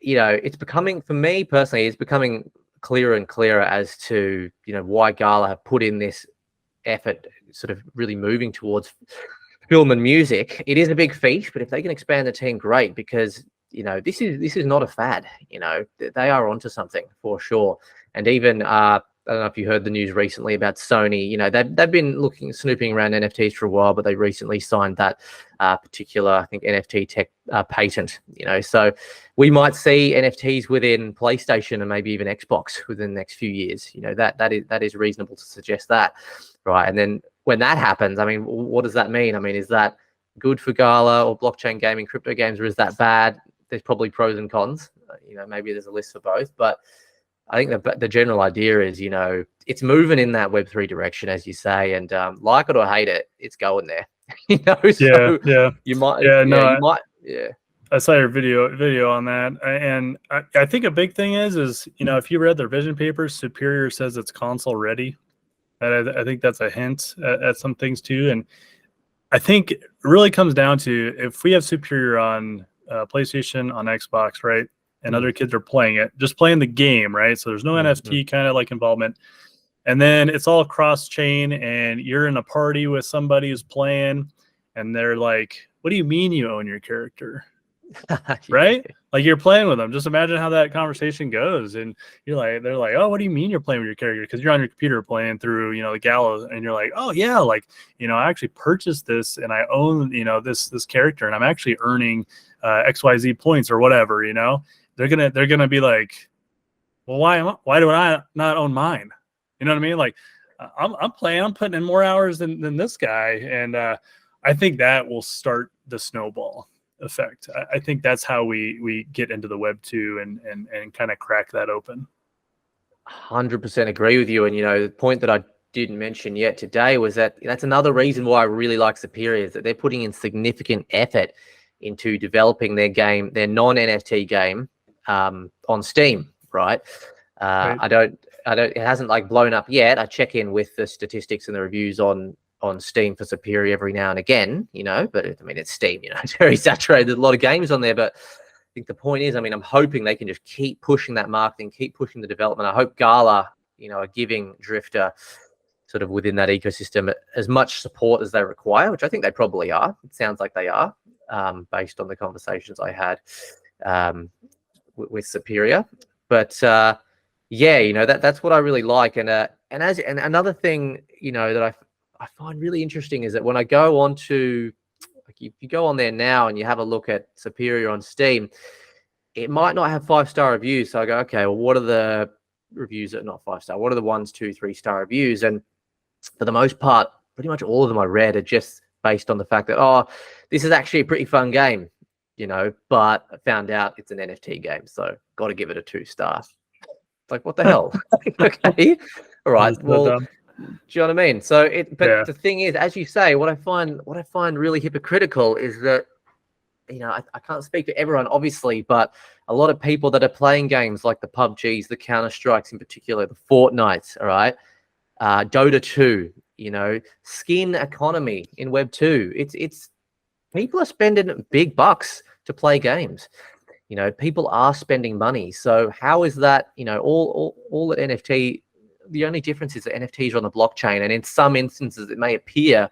it's becoming, for me personally, it's becoming clearer and clearer as to, why Gala have put in this effort, sort of really moving towards film and music. It is a big feat, but if they can expand the team, great, because this is not a fad. They are onto something for sure. And even I don't know if you heard the news recently about Sony. They've been snooping around NFTs for a while, but they recently signed that particular, I think, NFT tech patent. So we might see NFTs within PlayStation and maybe even Xbox within the next few years. That is reasonable to suggest that, right? And then when that happens, I mean, what does that mean? I mean, is that good for Gala or blockchain gaming, crypto games, or is that bad? There's probably pros and cons. Maybe there's a list for both, but I think the general idea is, it's moving in that Web3 direction, as you say, and like it or hate it, it's going there. So yeah. You might, I saw your video on that, and I think a big thing is if you read their vision papers, Superior says it's console ready. I think that's a hint at some things too, and I think it really comes down to if we have Superior on PlayStation, on Xbox, right, and other kids are playing it, just playing the game, right? So there's no NFT kind of like involvement, and then it's all cross-chain, and you're in a party with somebody who's playing, and they're like, "What do you mean you own your character?" Right? Like you're playing with them. Just imagine how that conversation goes. And they're like, "Oh, what do you mean you're playing with your character?" Because you're on your computer playing through, the Gala, and you're like, "Oh yeah, like, I actually purchased this and I own, this character, and I'm actually earning XYZ points or whatever, They're gonna be like, "Well, why do I not own mine?" You know what I mean? Like I'm putting in more hours than this guy. And I think that will start the snowball effect. I think that's how we get into the Web 2 and kind of crack that open. 100% agree with you. And the point that I didn't mention yet today was that's another reason why I really like Superior, is that they're putting in significant effort into developing their game, their non-NFT game, on Steam, right? Right. I don't it hasn't like blown up yet. I check in with the statistics and the reviews on on Steam for Superior every now and again, you know, but I mean, it's Steam, you know, it's very saturated. There's a lot of games on there, but I think the point is, I mean, I'm hoping they can just keep pushing that marketing, keep pushing the development. I hope Gala, you know, are giving Drifter sort of within that ecosystem as much support as they require, which I think they probably are. It sounds like they are, based on the conversations I had with Superior. But yeah, you know, that's what I really like. And another thing, you know, that I find really interesting is that when I go on to, like, if you go on there now and you have a look at Superior on Steam, it might not have 5-star reviews. So I go, okay, well, what are the reviews that are not 5-star? What are the 1, 2, 3-star reviews? And for the most part, pretty much all of them I read are just based on the fact that, oh, this is actually a pretty fun game, you know, but I found out it's an NFT game, so got to give it a 2-star. It's like, what the hell? Okay, all right. Well, do you know what I mean? So but the thing is, as you say, what I find really hypocritical is that, you know, I can't speak for everyone, obviously, but a lot of people that are playing games like the PUBGs, the Counter-Strikes in particular, the Fortnites, all right, Dota 2, you know, skin economy in Web 2. It's people are spending big bucks to play games. You know, people are spending money. So how is that, you know, all at NFT, the only difference is that NFTs are on the blockchain, and in some instances it may appear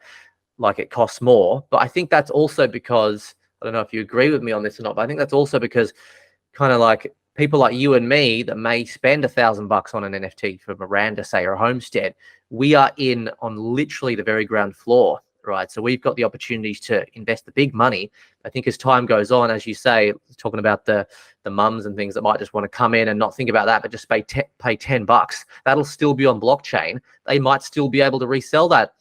like it costs more, but I think that's also because, I don't know if you agree with me on this or not, but I think that's also because kind of like people like you and me that may spend $1,000 on an NFT for Miranda, say, or a Homestead, we are in on literally the very ground floor, right? So we've got the opportunities to invest the big money. I think as time goes on, as you say, talking about the mums and things that might just want to come in and not think about that, but just pay $10, that'll still be on blockchain. They might still be able to resell that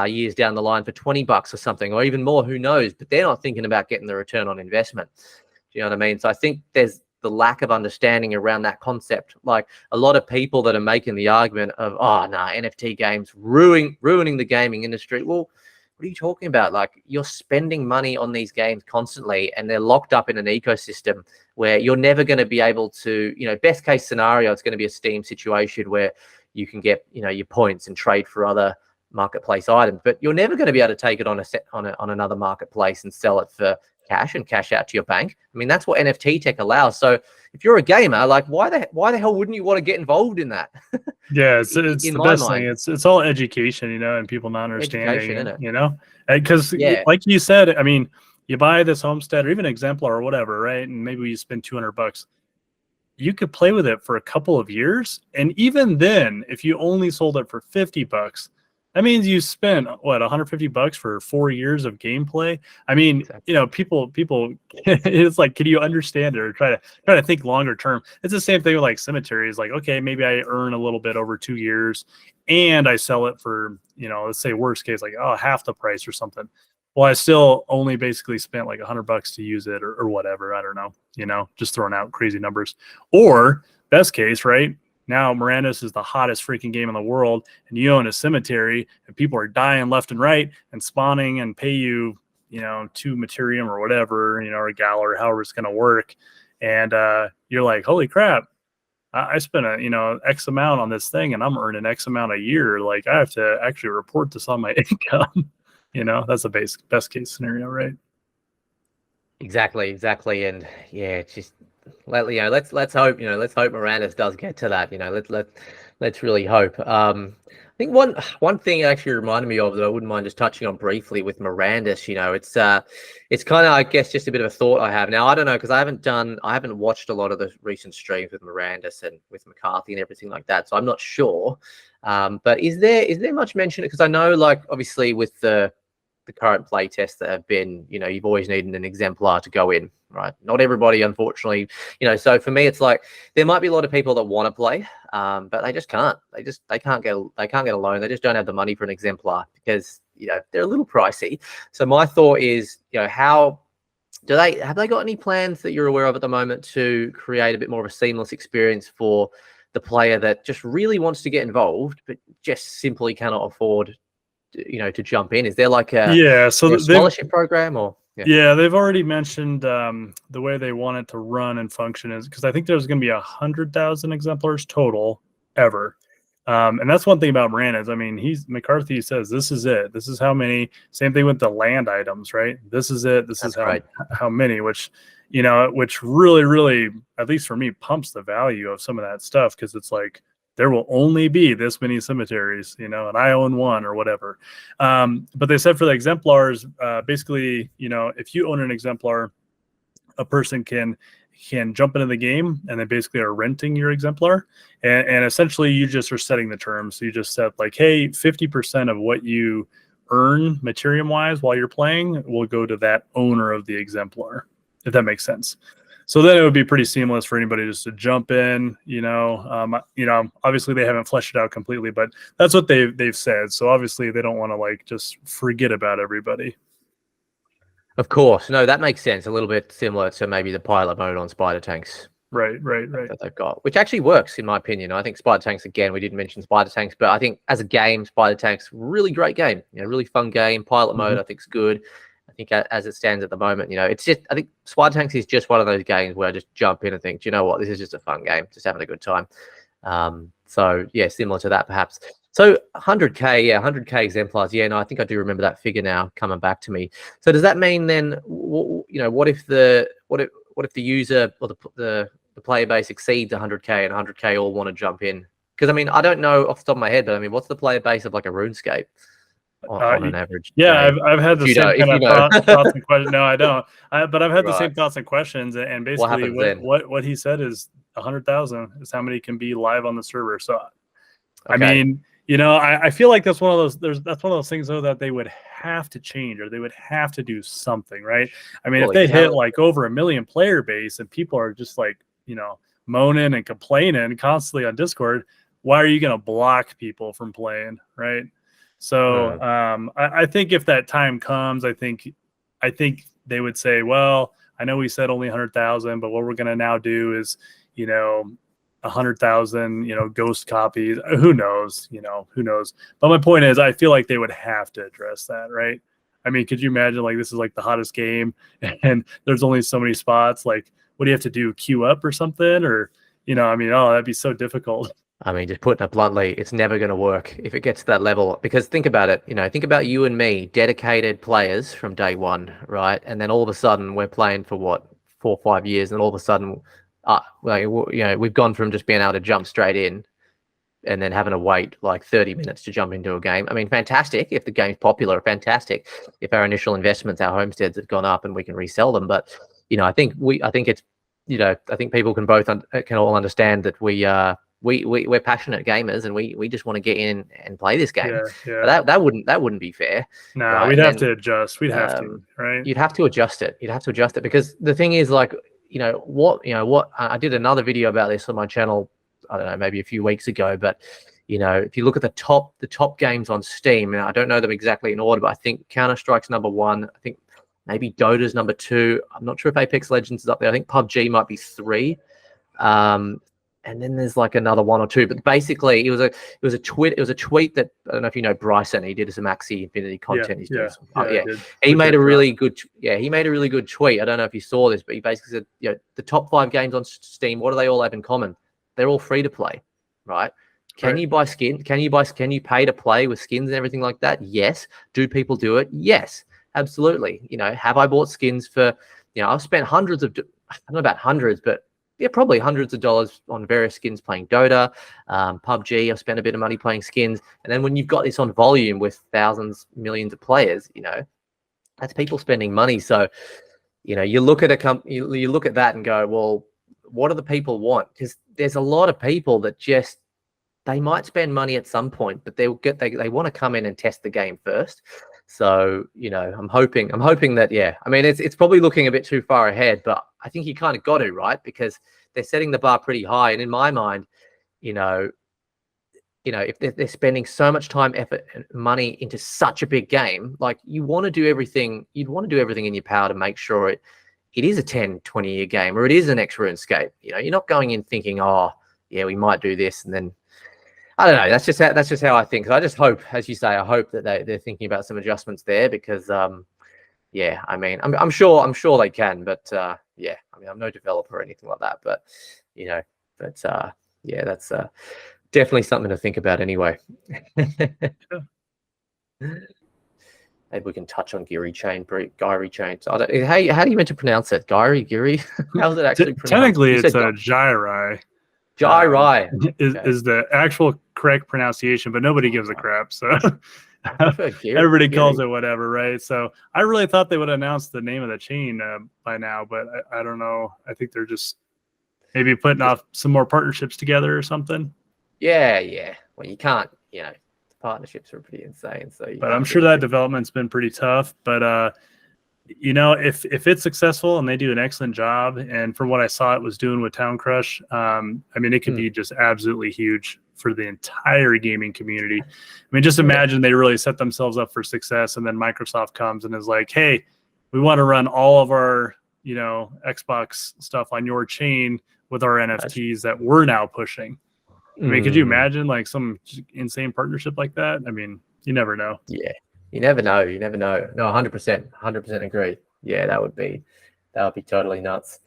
years down the line for $20 or something, or even more, who knows? But they're not thinking about getting the return on investment. Do you know what I mean? So I think there's the lack of understanding around that concept. Like a lot of people that are making the argument of, oh, no, NFT games ruining the gaming industry. Well, what are you talking about? Like, you're spending money on these games constantly, and they're locked up in an ecosystem where you're never going to be able to, you know, best case scenario, it's going to be a Steam situation where you can get, you know, your points and trade for other marketplace items, but you're never going to be able to take it on another marketplace and sell it for cash and cash out to your bank. I mean, that's what NFT tech allows. So if you're a gamer, like, why the hell wouldn't you want to get involved in that? Yeah, it's the best thing. It's all education, you know, and people not understanding, you know, because like you said, I mean, you buy this Homestead or even Exemplar or whatever, right? And maybe you spend $200. You could play with it for a couple of years, and even then, if you only sold it for $50, that means you spent what, $150 for 4 years of gameplay. I mean, you know, people, it's like, can you understand it or try to think longer term? It's the same thing with like cemeteries. Like, okay, maybe I earn a little bit over 2 years, and I sell it for, you know, let's say worst case, like, oh, half the price or something. Well, I still only basically spent like $100 to use it or whatever. I don't know, you know, just throwing out crazy numbers. Or best case, right? Now Mirandus is the hottest freaking game in the world, and you own a cemetery, and people are dying left and right and spawning and pay you, you know, 2 Materium or whatever, you know, or a Gala or however it's going to work. And you're like, holy crap, I spent a, you know, X amount on this thing, and I'm earning X amount a year. Like, I have to actually report this on my income. You know, that's the best case scenario, right? Exactly. And yeah, it's just, you know, let's hope Mirandus does get to that. You know, let's really hope. I think one thing actually reminded me of that I wouldn't mind just touching on briefly with Mirandus. You know, it's kind of, I guess, just a bit of a thought I have now. I don't know, because I haven't watched a lot of the recent streams with Mirandus and with McCarthy and everything like that, so I'm not sure. But is there much mention? Because I know, like, obviously with the current play tests that have been, you know, you've always needed an exemplar to go in, right? Not everybody, unfortunately, you know. So for me, it's like there might be a lot of people that want to play, but they just can't. They can't get a loan. They just don't have the money for an exemplar because, you know, they're a little pricey. So my thought is, you know, have they got any plans that you're aware of at the moment to create a bit more of a seamless experience for the player that just really wants to get involved but just simply cannot afford, you know, to jump in? Is there like a scholarship program or? Yeah, they've already mentioned the way they want it to run and function is because I think there's going to be 100,000 exemplars total ever. And that's one thing about Mirandus. I mean, McCarthy says this is it. This is how many. Same thing with the land items, right? This is it. This That's is right. how many. Which, which really, really, at least for me, pumps the value of some of that stuff, because it's like there will only be this many cemeteries, and I own one or whatever. But they said for the exemplars, basically, if you own an exemplar, a person can jump into the game and they basically are renting your exemplar, and essentially you just are setting the terms. So you just set like, hey, 50% of what you earn materium wise while you're playing will go to that owner of the exemplar, if that makes sense. So then it would be pretty seamless for anybody just to jump in, obviously they haven't fleshed it out completely, but that's what they've said. So obviously they don't want to like just forget about everybody. Of course. No, that makes sense. A little bit similar to maybe the pilot mode on Spider Tanks. Right. That they've got, which actually works in my opinion. I think Spider Tanks, again, we didn't mention Spider Tanks, but I think as a game, Spider Tanks, really great game. Really fun game. Pilot mode, I think, is good. I think as it stands at the moment, it's just, I think Spider Tanks is just one of those games where I just jump in and think, do you know what, this is just a fun game, just having a good time. So yeah, similar to that perhaps. So 100K, yeah, 100K exemplars. Yeah, no, I think I do remember that figure now coming back to me. So does that mean then, what if the user or the player base exceeds 100K and 100K all want to jump in? Because I mean, I don't know off the top of my head, but I mean, what's the player base of like a RuneScape on an average? Yeah, game? I've had the same kind of thoughts and questions. No, I don't. But I've had the same thoughts and questions, and basically what he said is 100,000 is how many can be live on the server. So, okay. I mean, I feel like that's one of those. That's one of those things though that they would have to change, or they would have to do something, right? I mean, if they hit like over 1 million player base and people are just like moaning and complaining constantly on Discord, why are you going to block people from playing, right? So I think if that time comes, I think they would say, well, I know we said only 100,000, but what we're going to now do is 100,000 ghost copies. Who knows? Who knows? But my point is, I feel like they would have to address that, right? I mean, could you imagine like this is like the hottest game and there's only so many spots? Like, what do you have to do? Queue up or something? Or that'd be so difficult. I mean, just putting it bluntly, it's never going to work if it gets to that level. Because think about it, think about you and me, dedicated players from day one, right? And then all of a sudden we're playing for what, 4 or 5 years, and all of a sudden, we've gone from just being able to jump straight in and then having to wait like 30 minutes to jump into a game. I mean, fantastic if the game's popular, fantastic if our initial investments, our homesteads have gone up and we can resell them. But I think it's, I think people can all understand that we're passionate gamers and we just want to get in and play this game. Yeah. But that wouldn't be fair. No, right? We'd have to adjust. We'd have to, right? You'd have to adjust it. Because the thing is, like, what I did another video about this on my channel, I don't know, maybe a few weeks ago, but if you look at the top games on Steam, and I don't know them exactly in order, but I think Counter-Strike's number 1. I think maybe Dota's number 2. I'm not sure if Apex Legends is up there. I think PUBG might be 3. And then there's like another 1 or 2, but basically it was a tweet that, I don't know if you know Bryson, he did some Axie Infinity content. He made a really good tweet. I don't know if you saw this, but he basically said, the top 5 games on Steam, what do they all have in common? They're all free to play, right? Can you buy skin? Can you pay to play with skins and everything like that? Yes. Do people do it? Yes, absolutely. Have I bought skins for, I've spent hundreds of, I don't know about hundreds, but yeah, probably hundreds of dollars on various skins playing Dota, PUBG. I've spent a bit of money playing skins. And then when you've got this on volume with thousands, millions of players, that's people spending money. So, you look at you look at that and go, well, what do the people want? Because there's a lot of people that just, they might spend money at some point, but they want to come in and test the game first. So, I'm hoping that, yeah, I mean, it's probably looking a bit too far ahead, but I think you kind of got to, right? Because they're setting the bar pretty high. And in my mind, if they're spending so much time, effort, and money into such a big game, like you'd want to do everything in your power to make sure it is a 10, 20-year game, or it is an next RuneScape. You're not going in thinking, oh, yeah, we might do this, and then I don't know. That's just how I think. So I just hope, as you say, I hope that they're thinking about some adjustments there, because yeah, I mean, I'm sure they can, but yeah, I mean, I'm no developer or anything like that, but yeah, that's definitely something to think about anyway. Maybe we can touch on Gyri chain, So how do you meant to pronounce it? Gyri? How's it actually pronounced? Technically, it's a Gyri. Gyri is the actual correct pronunciation, but nobody gives a crap. So Gyri, everybody calls it whatever, right? So I really thought they would announce the name of the chain by now, but I don't know. I think they're just maybe putting off some more partnerships together or something. Yeah. Well, you can't, the partnerships are pretty insane. So, but I'm sure that development's been pretty tough. But if it's successful and they do an excellent job, and from what I saw it was doing with Town Crush, I mean, it could be just absolutely huge for the entire gaming community. I mean, just imagine they really set themselves up for success, and then Microsoft comes and is like, hey, we want to run all of our, Xbox stuff on your chain with our NFTs that we're now pushing. I mean, could you imagine like some insane partnership like that? I mean, you never know. Yeah, you never know. No, 100% agree. Yeah, that would be totally nuts.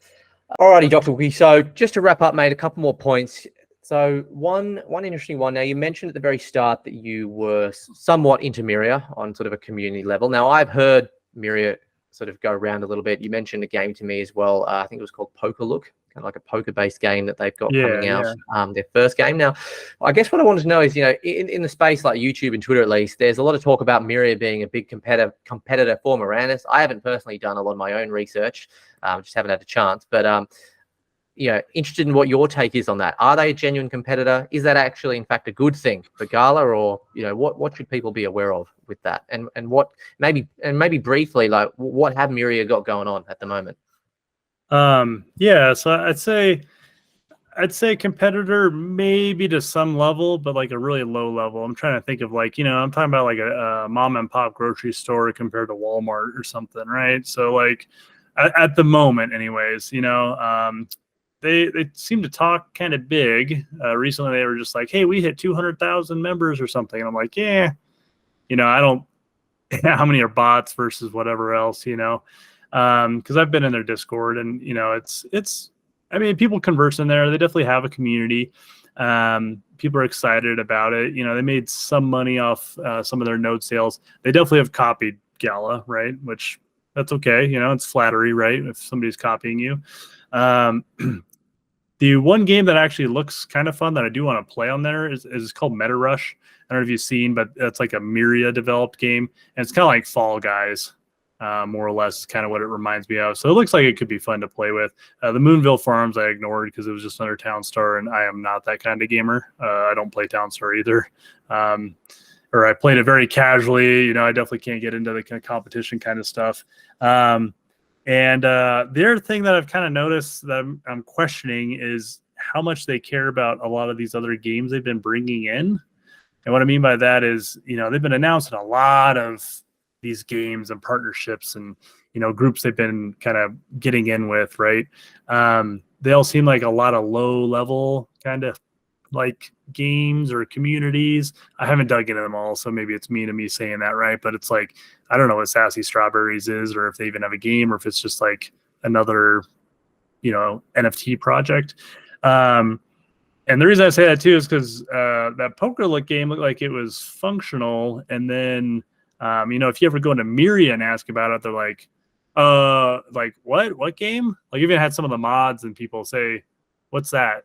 Alrighty, Dr. Wookee. So just to wrap up, mate, a couple more points. So one interesting one. Now, you mentioned at the very start that you were somewhat into Myria on sort of a community level. Now, I've heard Myria sort of go around a little bit. You mentioned a game to me as well. I think it was called Poker Look, kind of like a poker-based game that they've got coming out. Their first game. Now, I guess what I wanted to know is, in the space like YouTube and Twitter, at least, there's a lot of talk about Myria being a big competitor for Mirandus. I haven't personally done a lot of my own research, just haven't had a chance. But interested in what your take is on that. Are they a genuine competitor? Is that actually, in fact, a good thing for Gala, or what should people be aware of with that? And what maybe briefly, like, what have Myria got going on at the moment? So I'd say competitor maybe to some level, but like a really low level. I'm trying to think of like, I'm talking about like a mom and pop grocery store compared to Walmart or something, right? So like at the moment anyways, they seem to talk kind of big. Recently they were just like, hey, we hit 200,000 members or something. And I'm like, yeah, I don't, how many are bots versus whatever else, because I've been in their Discord, and it's I mean, people converse in there. They definitely have a community. People are excited about it. They made some money off some of their node sales. They definitely have copied Gala, right? Which that's okay. It's flattery, right? If somebody's copying you. The one game that actually looks kind of fun that I do want to play on there is called Meta Rush. I don't know if you've seen, but it's like a Myria developed game, and it's kind of like Fall Guys. More or less is kind of what it reminds me of. So it looks like it could be fun to play with. The Moonville Farms I ignored because it was just another Town Star, and I am not that kind of gamer. I don't play Town Star either. Or I played it very casually. I definitely can't get into the kind of competition kind of stuff. And the other thing that I've kind of noticed that I'm questioning is how much they care about a lot of these other games they've been bringing in. And what I mean by that is, they've been announcing a lot of these games and partnerships and, groups they've been kind of getting in with, right? They all seem like a lot of low level kind of like games or communities. I haven't dug into them all, so maybe it's mean of me saying that, right? But it's like, I don't know what Sassy Strawberries is, or if they even have a game, or if it's just like another, NFT project. And the reason I say that too is because that Poker Look game looked like it was functional, and then if you ever go into Myria and ask about it, they're like what game? Like, even had some of the mods and people say, what's that?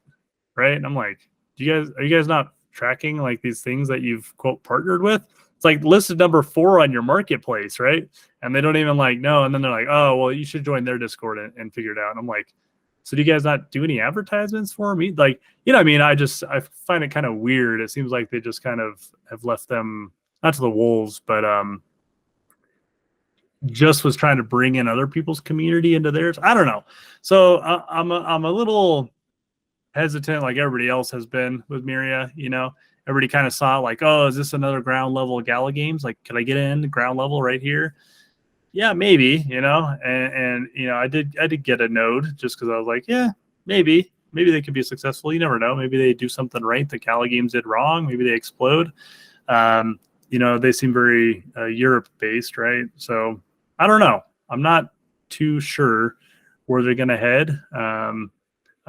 Right? And I'm like, are you guys not tracking like these things that you've quote partnered with? It's like listed number 4 on your marketplace, right? And they don't even like know. And then they're like, oh, well, you should join their Discord and figure it out. And I'm like, so do you guys not do any advertisements for me? Like, I mean, I find it kind of weird. It seems like they just kind of have left them, not to the wolves, but just was trying to bring in other people's community into theirs. I don't know. So I'm a little hesitant, like everybody else has been with Myria. Everybody kind of saw like, oh, is this another ground level Gala games? Like, can I get in ground level right here? Yeah, maybe. And I did get a node just because I was like, yeah, maybe they could be successful. You never know. Maybe they do something right that Gala games did wrong. Maybe they explode. They seem very Europe based, right? So I don't know. I'm not too sure where they're going to head.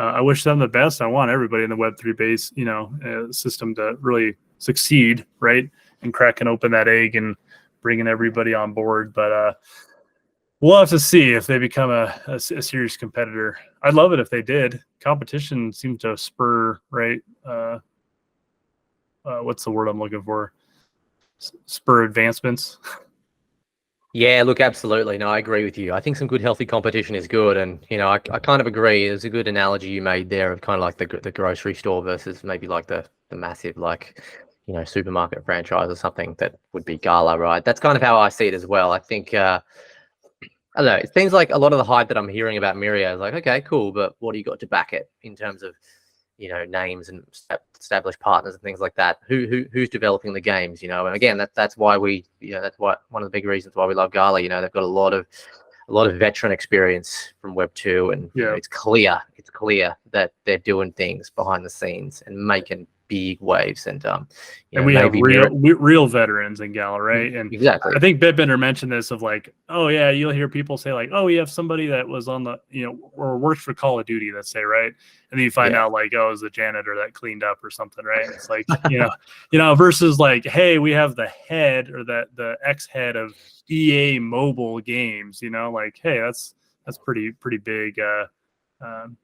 I wish them the best. I want everybody in the Web3 base, system to really succeed, right? And cracking open that egg and bringing everybody on board. But we'll have to see if they become a serious competitor. I'd love it if they did. Competition seems to spur, right? What's the word I'm looking for? Spur advancements. Yeah, look, absolutely. No, I agree with you. I think some good, healthy competition is good. And, I kind of agree. There's a good analogy you made there of kind of like the grocery store versus maybe like the massive, like, supermarket franchise or something that would be Gala, right? That's kind of how I see it as well. I think, I don't know, it seems like a lot of the hype that I'm hearing about Myria is like, okay, cool, but what do you got to back it in terms of, names and established partners and things like that? Who's developing the games? And again, that's why we, that's what one of the big reasons why we love Gala. They've got a lot of veteran experience from Web 2, and it's clear that they're doing things behind the scenes and making big waves. And and we have real veterans in Gala, right? And exactly, I think Bitbender mentioned this of like, oh yeah, you'll hear people say like, oh, we have somebody that was on the, or works for Call of Duty, let's say, right? And then you find out like, oh, it was the janitor that cleaned up or something, right? And it's like, versus like, hey, we have the head or the ex-head of EA mobile games, like, hey, that's pretty big,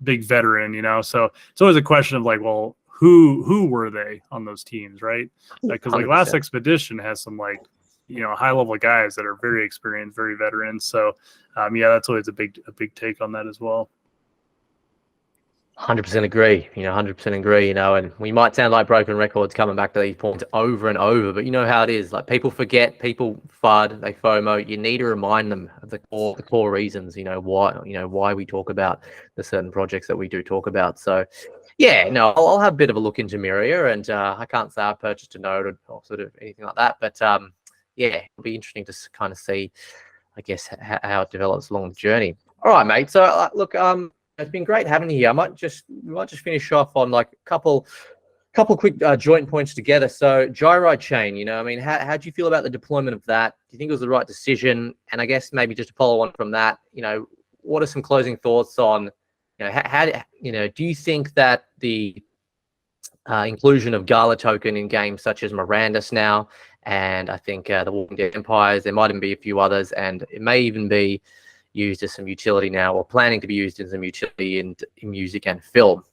big veteran, so it's always a question of like, well, who were they on those teams, right? Because like Last Expedition has some like, high level guys that are very experienced, very veterans. So that's always a big take on that as well. 100% agree. 100% agree. And we might sound like broken records coming back to these points over and over, but you know how it is. Like, people forget, people FUD, they FOMO. You need to remind them of the core reasons. Why we talk about the certain projects that we do talk about. So, yeah, no, I'll have a bit of a look into Myria, and I can't say I purchased a node or sort of anything like that, but yeah, it'll be interesting to kind of see, I guess, how it develops along the journey. All right, mate. So look, it's been great having you here. We might just finish off on like a couple quick joint points together. So Gyri chain, I mean, how do you feel about the deployment of that? Do you think it was the right decision? And I guess maybe just to follow on from that, what are some closing thoughts on, how do you think that the inclusion of Gala token in games such as Mirandus now, and I think the Walking Dead Empires, there might even be a few others, and it may even be used as some utility now, or planning to be used as some utility in music and film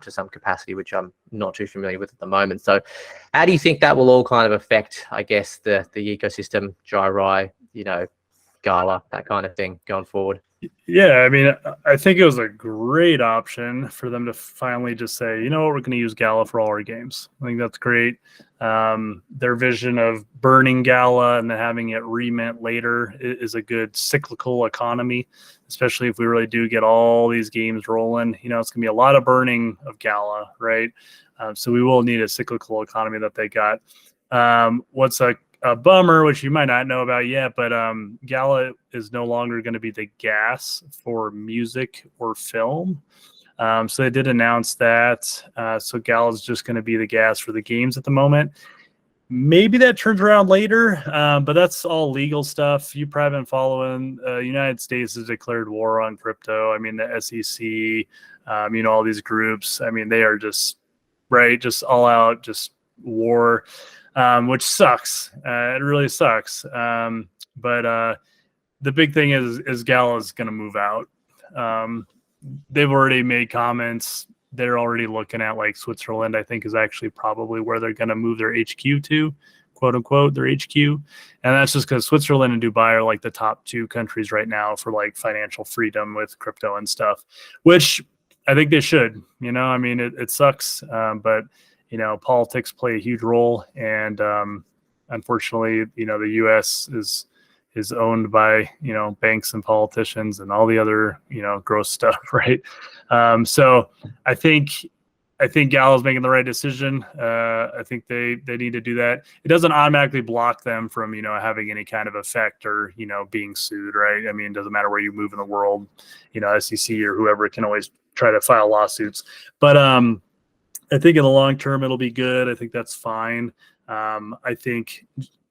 to some capacity, which I'm not too familiar with at the moment. So how do you think that will all kind of affect, I guess, the ecosystem, Gyri, Gala, that kind of thing going forward? Yeah, I mean, I think it was a great option for them to finally just say, we're going to use Gala for all our games. I think that's great. Their vision of burning Gala and then having it remint later is a good cyclical economy, especially if we really do get all these games rolling. It's going to be a lot of burning of Gala, right? So we will need a cyclical economy that they got. What's a bummer, which you might not know about yet, but Gala is no longer going to be the gas for music or film. So they did announce that. So Gala is just going to be the gas for the games at the moment. Maybe that turns around later, but that's all legal stuff. You probably been following. United States has declared war on crypto. I mean, the SEC, all these groups. I mean, they are just all out, just war. Which sucks. It really sucks. But the big thing is Gala is going to move out. They've already made comments. They're already looking at like Switzerland, I think, is actually probably where they're going to move their HQ to, quote unquote, their HQ. And that's just because Switzerland and Dubai are like the top two countries right now for like financial freedom with crypto and stuff, which I think they should. I mean, it sucks, but politics play a huge role, and unfortunately, the U.S. is owned by banks and politicians and all the other gross stuff, right? So I think Gala's making the right decision. I think they need to do that. It doesn't automatically block them from having any kind of effect or being sued, right? I mean, it doesn't matter where you move in the world, SEC or whoever can always try to file lawsuits, but I think in the long term, it'll be good. I think that's fine. I think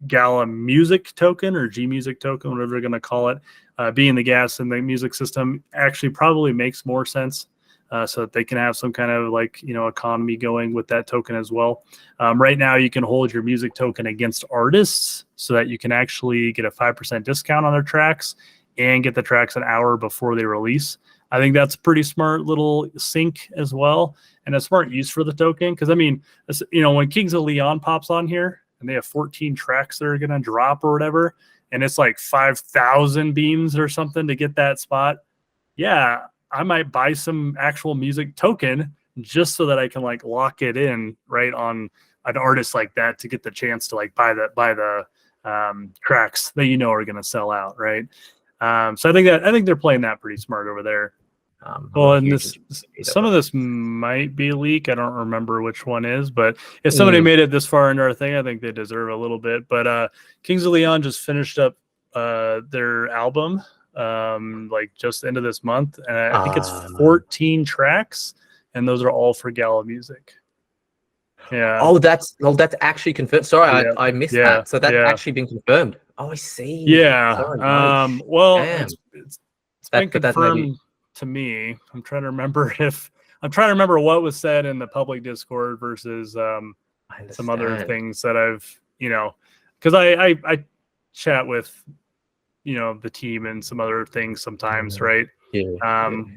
Gala music token or G music token, whatever they're going to call it, being the gas in the music system actually probably makes more sense so that they can have some kind of like, economy going with that token as well. Right now, you can hold your music token against artists so that you can actually get a 5% discount on their tracks and get the tracks an hour before they release. I think that's a pretty smart little sync as well, and a smart use for the token. Because I mean, when Kings of Leon pops on here and they have 14 tracks that are going to drop or whatever, and it's like 5,000 beams or something to get that spot. Yeah, I might buy some actual music token just so that I can like lock it in right on an artist like that to get the chance to like buy the tracks that are going to sell out, right? So I think they're playing that pretty smart over there. Well, and some of this might be a leak. I don't remember which one is, but if somebody made it this far into our thing, I think they deserve a little bit. But Kings of Leon just finished up their album like just into this month, and I think it's 14 tracks, and those are all for Gala Music. Yeah. Oh, that's actually confirmed. Sorry, yeah. I missed that. So that's actually been confirmed. Oh, I see. Yeah. Sorry, well, it's been confirmed to me. I'm trying to remember what was said in the public Discord versus some other things that I've, because I chat with the team and some other things sometimes, right?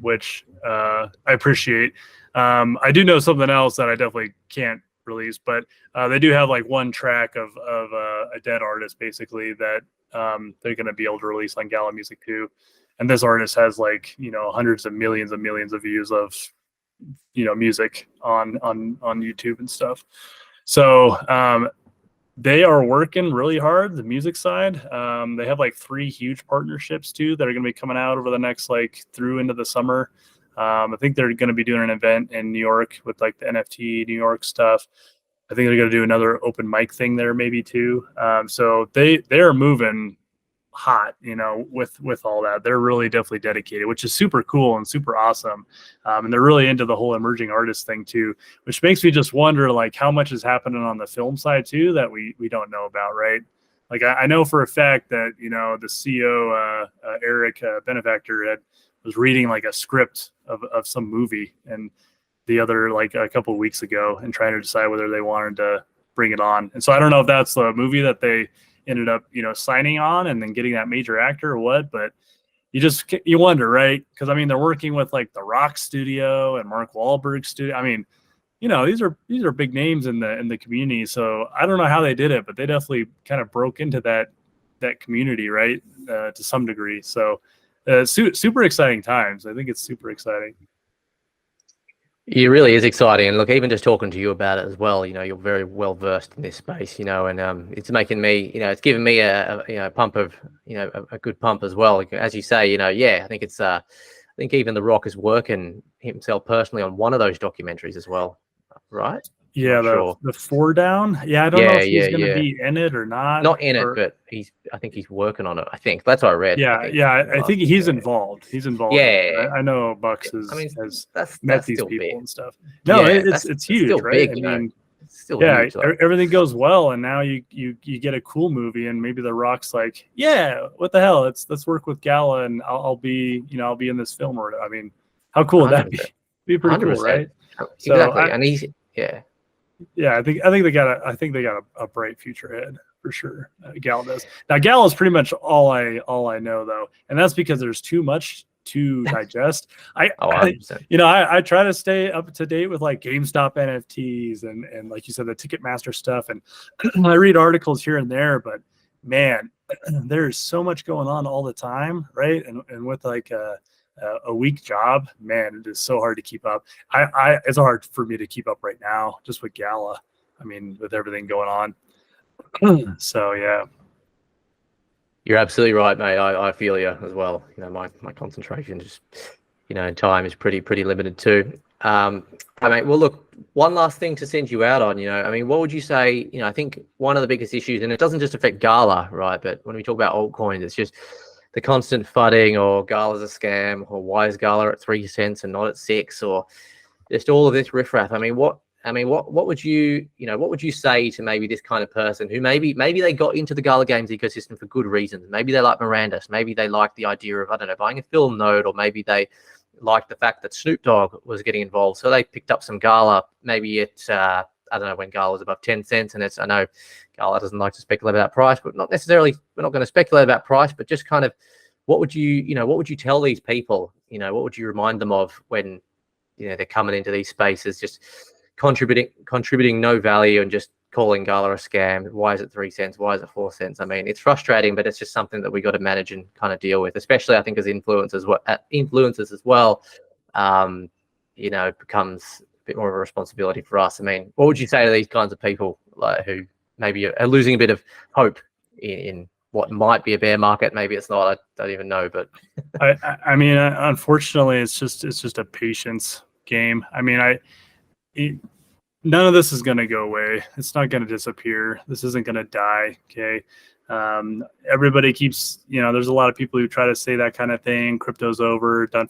Which I appreciate. I do know something else that I definitely can't release, but they do have like one track of a dead artist basically that they're going to be able to release on Gala Music too. And this artist has like hundreds of millions of views of music on YouTube and stuff. So they are working really hard, the music side. They have like 3 huge partnerships too that are going to be coming out over the next like through into the summer. I think they're going to be doing an event in New York with like the NFT New York stuff. I think they're going to do another open mic thing there maybe too. So they're moving hot, with all that. They're really definitely dedicated, which is super cool and super awesome. And they're really into the whole emerging artist thing too, which makes me just wonder like how much is happening on the film side too that we don't know about, right? Like I know for a fact that the CEO Eric Benefactor was reading like a script of some movie and the other like a couple of weeks ago and trying to decide whether they wanted to bring it on. And so I don't know if that's the movie that they ended up signing on and then getting that major actor or what, but you wonder, right? Because I mean they're working with like the Rock Studio and Mark Wahlberg Studio. I mean, these are big names in the community, so I don't know how they did it, but they definitely kind of broke into that community, right, to some degree. So super exciting times. I think it's super exciting. It really is exciting, and look, even just talking to you about it as well, you're very well versed in this space, and it's making me, it's giving me a pump of, a good pump as well. As you say, I think it's, I think even The Rock is working himself personally on one of those documentaries as well, right? Yeah, the 4 Down. Yeah, I don't know if he's going to be in it or not. Not in it, but I think he's working on it. I think that's what I read. Yeah, I think he's involved. He's involved. Yeah, I know Bucks has met these people big. And stuff. No, it's huge, still right? Big, I mean, it's still huge, everything goes well, and now you get a cool movie, and maybe The Rock's like, yeah, what the hell? Let's work with Gala, and I'll be in this film or whatever. I mean, how cool would that be? Be pretty 100%. Cool, right? Exactly, and he's Yeah, I think they got a bright future ahead for sure. Gala does. Now Gala is pretty much all I know though, and that's because there's too much to digest. I try to stay up to date with like GameStop NFTs and like you said, the Ticketmaster stuff, and I read articles here and there, but man, there's so much going on all the time, right? And with like a week job, man, it is so hard to keep up. It's hard for me to keep up right now just with Gala. I mean, with everything going on. So yeah, you're absolutely right, mate. I feel you as well. My concentration just time is pretty limited too. Mate, well, look, one last thing to send you out on. I mean, what would you say? I think one of the biggest issues, and it doesn't just affect Gala, right? But when we talk about altcoins, it's just the constant fudding, or Gala's a scam, or why is Gala at 3 cents and not at 6, or just all of this riffraff. I mean, what would you, what would you say to maybe this kind of person who maybe they got into the Gala Games ecosystem for good reasons? Maybe they like Mirandus, maybe they like the idea of, I don't know, buying a film node, or maybe they liked the fact that Snoop Dogg was getting involved, so they picked up some Gala. Maybe it, I don't know when Gala was above 10 cents, and I know Gala doesn't like to speculate about price, but not necessarily. We're not going to speculate about price, but just kind of what would you tell these people? What would you remind them of when they're coming into these spaces, just contributing no value and just calling Gala a scam? Why is it 3 cents? Why is it 4 cents? I mean, it's frustrating, but it's just something that we got to manage and kind of deal with, especially I think as influencers as well. It becomes a bit more of a responsibility for us. I mean, what would you say to these kinds of people who maybe are losing a bit of hope in what might be a bear market? Maybe it's not. I don't even know, but I mean, unfortunately, it's just a patience game. I mean, none of this is going to go away. It's not going to disappear. This isn't going to die. Okay. Everybody keeps, there's a lot of people who try to say that kind of thing. Crypto's over. Done.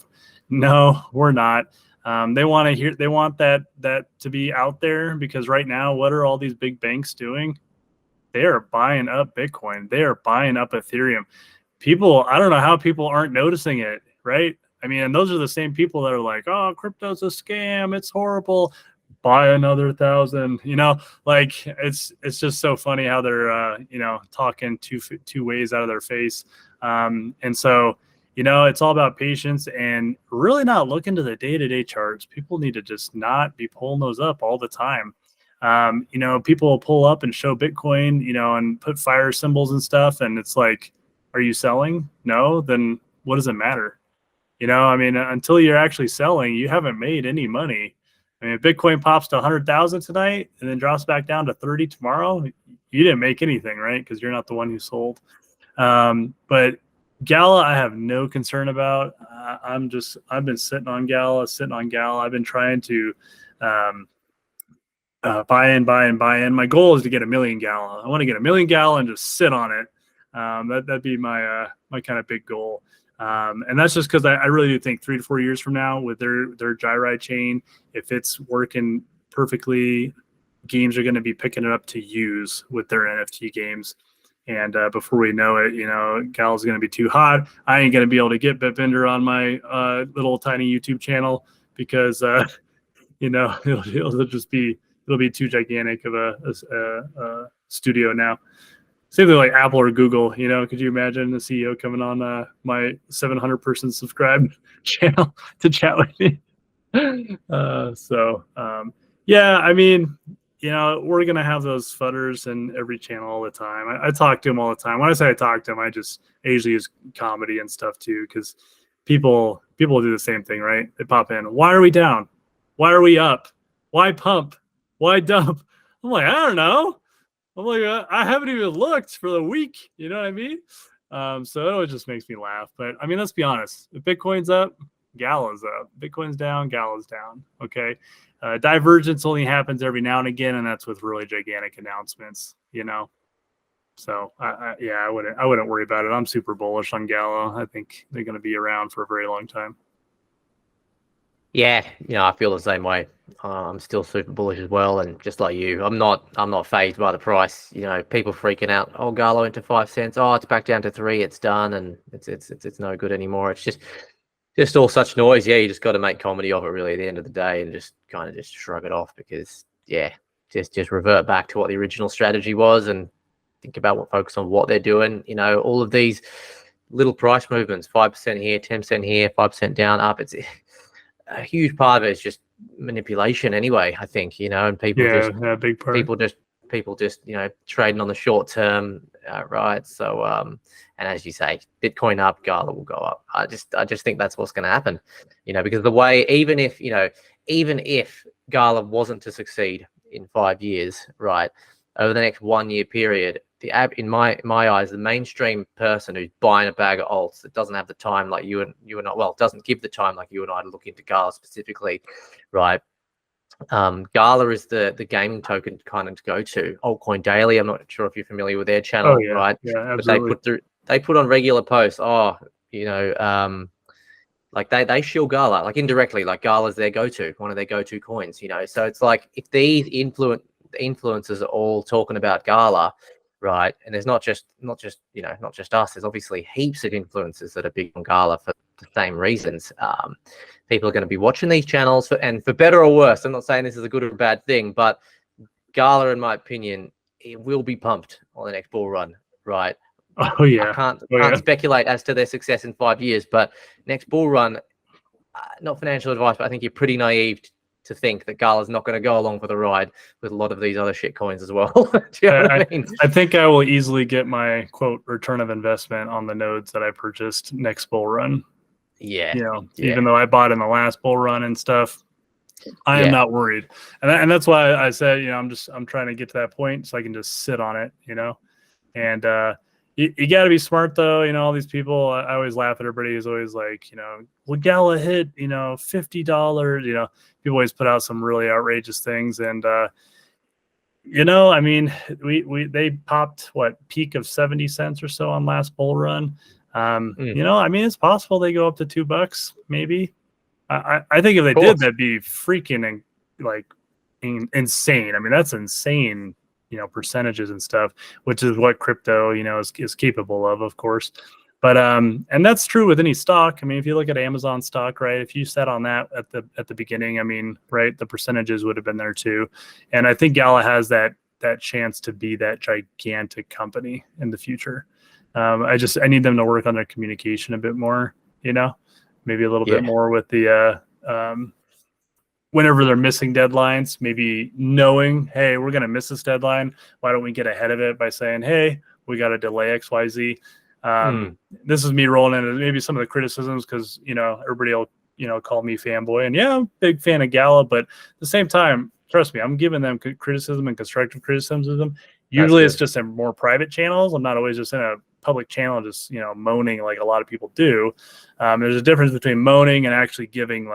No, we're not. They want that to be out there, because right now, what are all these big banks doing? They are buying up Bitcoin. They are buying up Ethereum. People, I don't know how people aren't noticing it, right? I mean, and those are the same people that are like, oh, crypto's a scam. It's horrible. Buy another 1,000, like it's just so funny how they're, talking two ways out of their face. And so, it's all about patience and really not looking to the day-to-day charts. People need to just not be pulling those up all the time. People will pull up and show Bitcoin, and put fire symbols and stuff. And it's like, are you selling? No, then what does it matter? I mean, until you're actually selling, you haven't made any money. I mean, if Bitcoin pops to 100,000 tonight and then drops back down to 30 tomorrow, you didn't make anything, right? Because you're not the one who sold. But Gala, I have no concern about. I've been sitting on Gala. I've been trying to buy in. My goal is to get 1 million Gala. I want to get 1 million Gala and just sit on it. That'd be my kind of big goal. And that's just because I really do think 3 to 4 years from now, with their Gyri chain, if it's working perfectly, games are going to be picking it up to use with their NFT games. And before we know it, Gal's going to be too hot. I ain't going to be able to get Bitbender on my little tiny YouTube channel because, it'll be too gigantic of a studio now. Same thing like Apple or Google, could you imagine the CEO coming on my 700 person subscribed channel to chat with me? Yeah, I mean, we're going to have those fudders in every channel all the time. I talk to them all the time. When I say I talk to them, I usually use comedy and stuff too, because people do the same thing, right? They pop in. Why are we down? Why are we up? Why pump? Why dump? I'm like, I don't know. I'm like, I haven't even looked for the week. You know what I mean? So it always just makes me laugh. But I mean, let's be honest. If Bitcoin's up, Gala's up. Bitcoin's down, Gala's down. Okay. Divergence only happens every now and again, and that's with really gigantic announcements, So I wouldn't worry about it. I'm super bullish on Gala. I think they're going to be around for a very long time. Yeah, I feel the same way. I'm still super bullish as well, and just like you, I'm not phased by the price. People freaking out. Oh, Gala into 5 cents. Oh, it's back down to 3. It's done, and it's no good anymore. It's just all such noise. Yeah, you just got to make comedy of it really at the end of the day, and just kind of just shrug it off, because just revert back to what the original strategy was and think about focus on what they're doing. All of these little price movements, 5% here, 10% here, 5% down, up. It's a huge part of it is just manipulation anyway, I think, and people big part. People just trading on the short term, right? So and as you say, Bitcoin up, Gala will go up. I just think that's what's going to happen, because the way, even if Gala wasn't to succeed in 5 years, right, over the next 1 year period, in my eyes, the mainstream person who's buying a bag of alts that doesn't have the time like you and I, doesn't give the time like you and I to look into Gala specifically, right? Gala is the gaming token kind of to go to. Altcoin Daily, I'm not sure if you're familiar with their channel, right? Yeah, absolutely. But they put on regular posts, like they shill Gala, like indirectly, like Gala's their go-to, one of their go-to coins, So it's like, if these influencers are all talking about Gala, right? And there's not just us. There's obviously heaps of influencers that are big on Gala for the same reasons. People are going to be watching these channels, and for better or worse. I'm not saying this is a good or bad thing, but Gala, in my opinion, it will be pumped on the next bull run, right? Oh yeah. I can't speculate as to their success in 5 years, but next bull run, not financial advice, but I think you're pretty naive to think that Gala's not going to go along for the ride with a lot of these other shit coins as well. Do you know what I mean? I think I will easily get my quote return of investment on the nodes that I purchased next bull run. Yeah. Even though I bought in the last bull run and stuff, I am not worried. And that's why I said, I'm trying to get to that point so I can just sit on it, and you got to be smart though. All these people, I always laugh at everybody who's always like, well, Gala hit, $50, people always put out some really outrageous things. And, I mean, they popped peak of 70 cents or so on last bull run. I mean, it's possible they go up to $2 maybe. I think if they did, that'd be freaking insane. I mean, that's insane, percentages and stuff, which is what crypto, is capable of course. But and that's true with any stock. I mean, if you look at Amazon stock, right? If you sat on that at the beginning, I mean, right, the percentages would have been there too. And I think Gala has that chance to be that gigantic company in the future. I need them to work on their communication a bit more, maybe a little bit more with the whenever they're missing deadlines, maybe knowing, hey, we're going to miss this deadline. Why don't we get ahead of it by saying, hey, we got to delay XYZ. This is me rolling into maybe some of the criticisms because, everybody will, call me fanboy. And yeah, I'm a big fan of Gala, but at the same time, trust me, I'm giving them criticism and constructive criticism. Usually it's just in more private channels. I'm not always just in a public channel, just, moaning like a lot of people do. There's a difference between moaning and actually giving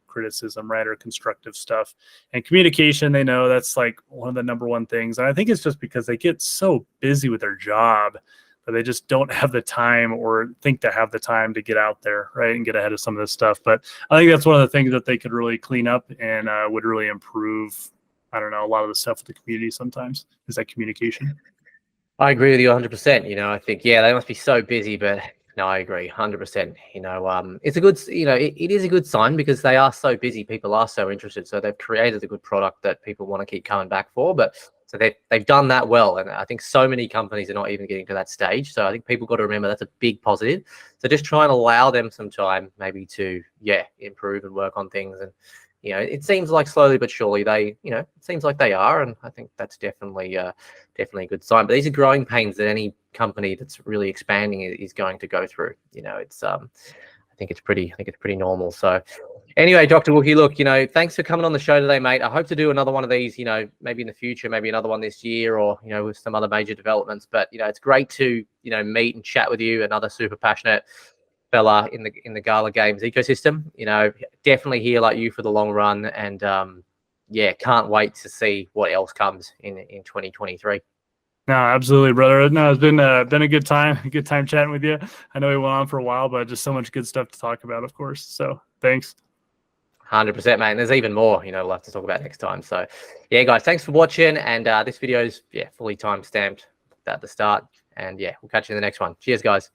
criticism, right, or constructive stuff. And communication, they know that's one of the number one things. And I think it's just because they get so busy with their job that they just don't have the time or think to have the time to get out there, right, and get ahead of some of this stuff. But I think that's one of the things that they could really clean up and would really improve, I don't know, a lot of the stuff with the community sometimes is that communication. I agree with you 100%. I think, they must be so busy, but no, I agree 100%. It's a good, it is a good sign because they are so busy. People are so interested. So they've created a good product that people want to keep coming back for. But so they've done that well. And I think so many companies are not even getting to that stage. So I think people got to remember that's a big positive. So just try and allow them some time maybe to, improve and work on things. And, it seems like slowly but surely they, it seems like they are. And I think that's definitely a good sign. But these are growing pains that any company that's really expanding is going to go through. It's I think it's pretty normal. So anyway, Dr. Wookee, look, thanks for coming on the show today, mate. I hope to do another one of these, maybe in the future, maybe another one this year or, with some other major developments. But, it's great to, meet and chat with you, another super passionate fella in the Gala Games ecosystem. Definitely here like you for the long run. And can't wait to see what else comes in 2023. No, absolutely, brother. No, it's been a good time chatting with you. I know we went on for a while, but just so much good stuff to talk about, of course. So thanks. 100%, mate. And there's even more, we'll have to talk about next time. So yeah, guys, thanks for watching. And this video is fully time stamped at the start. And we'll catch you in the next one. Cheers, guys.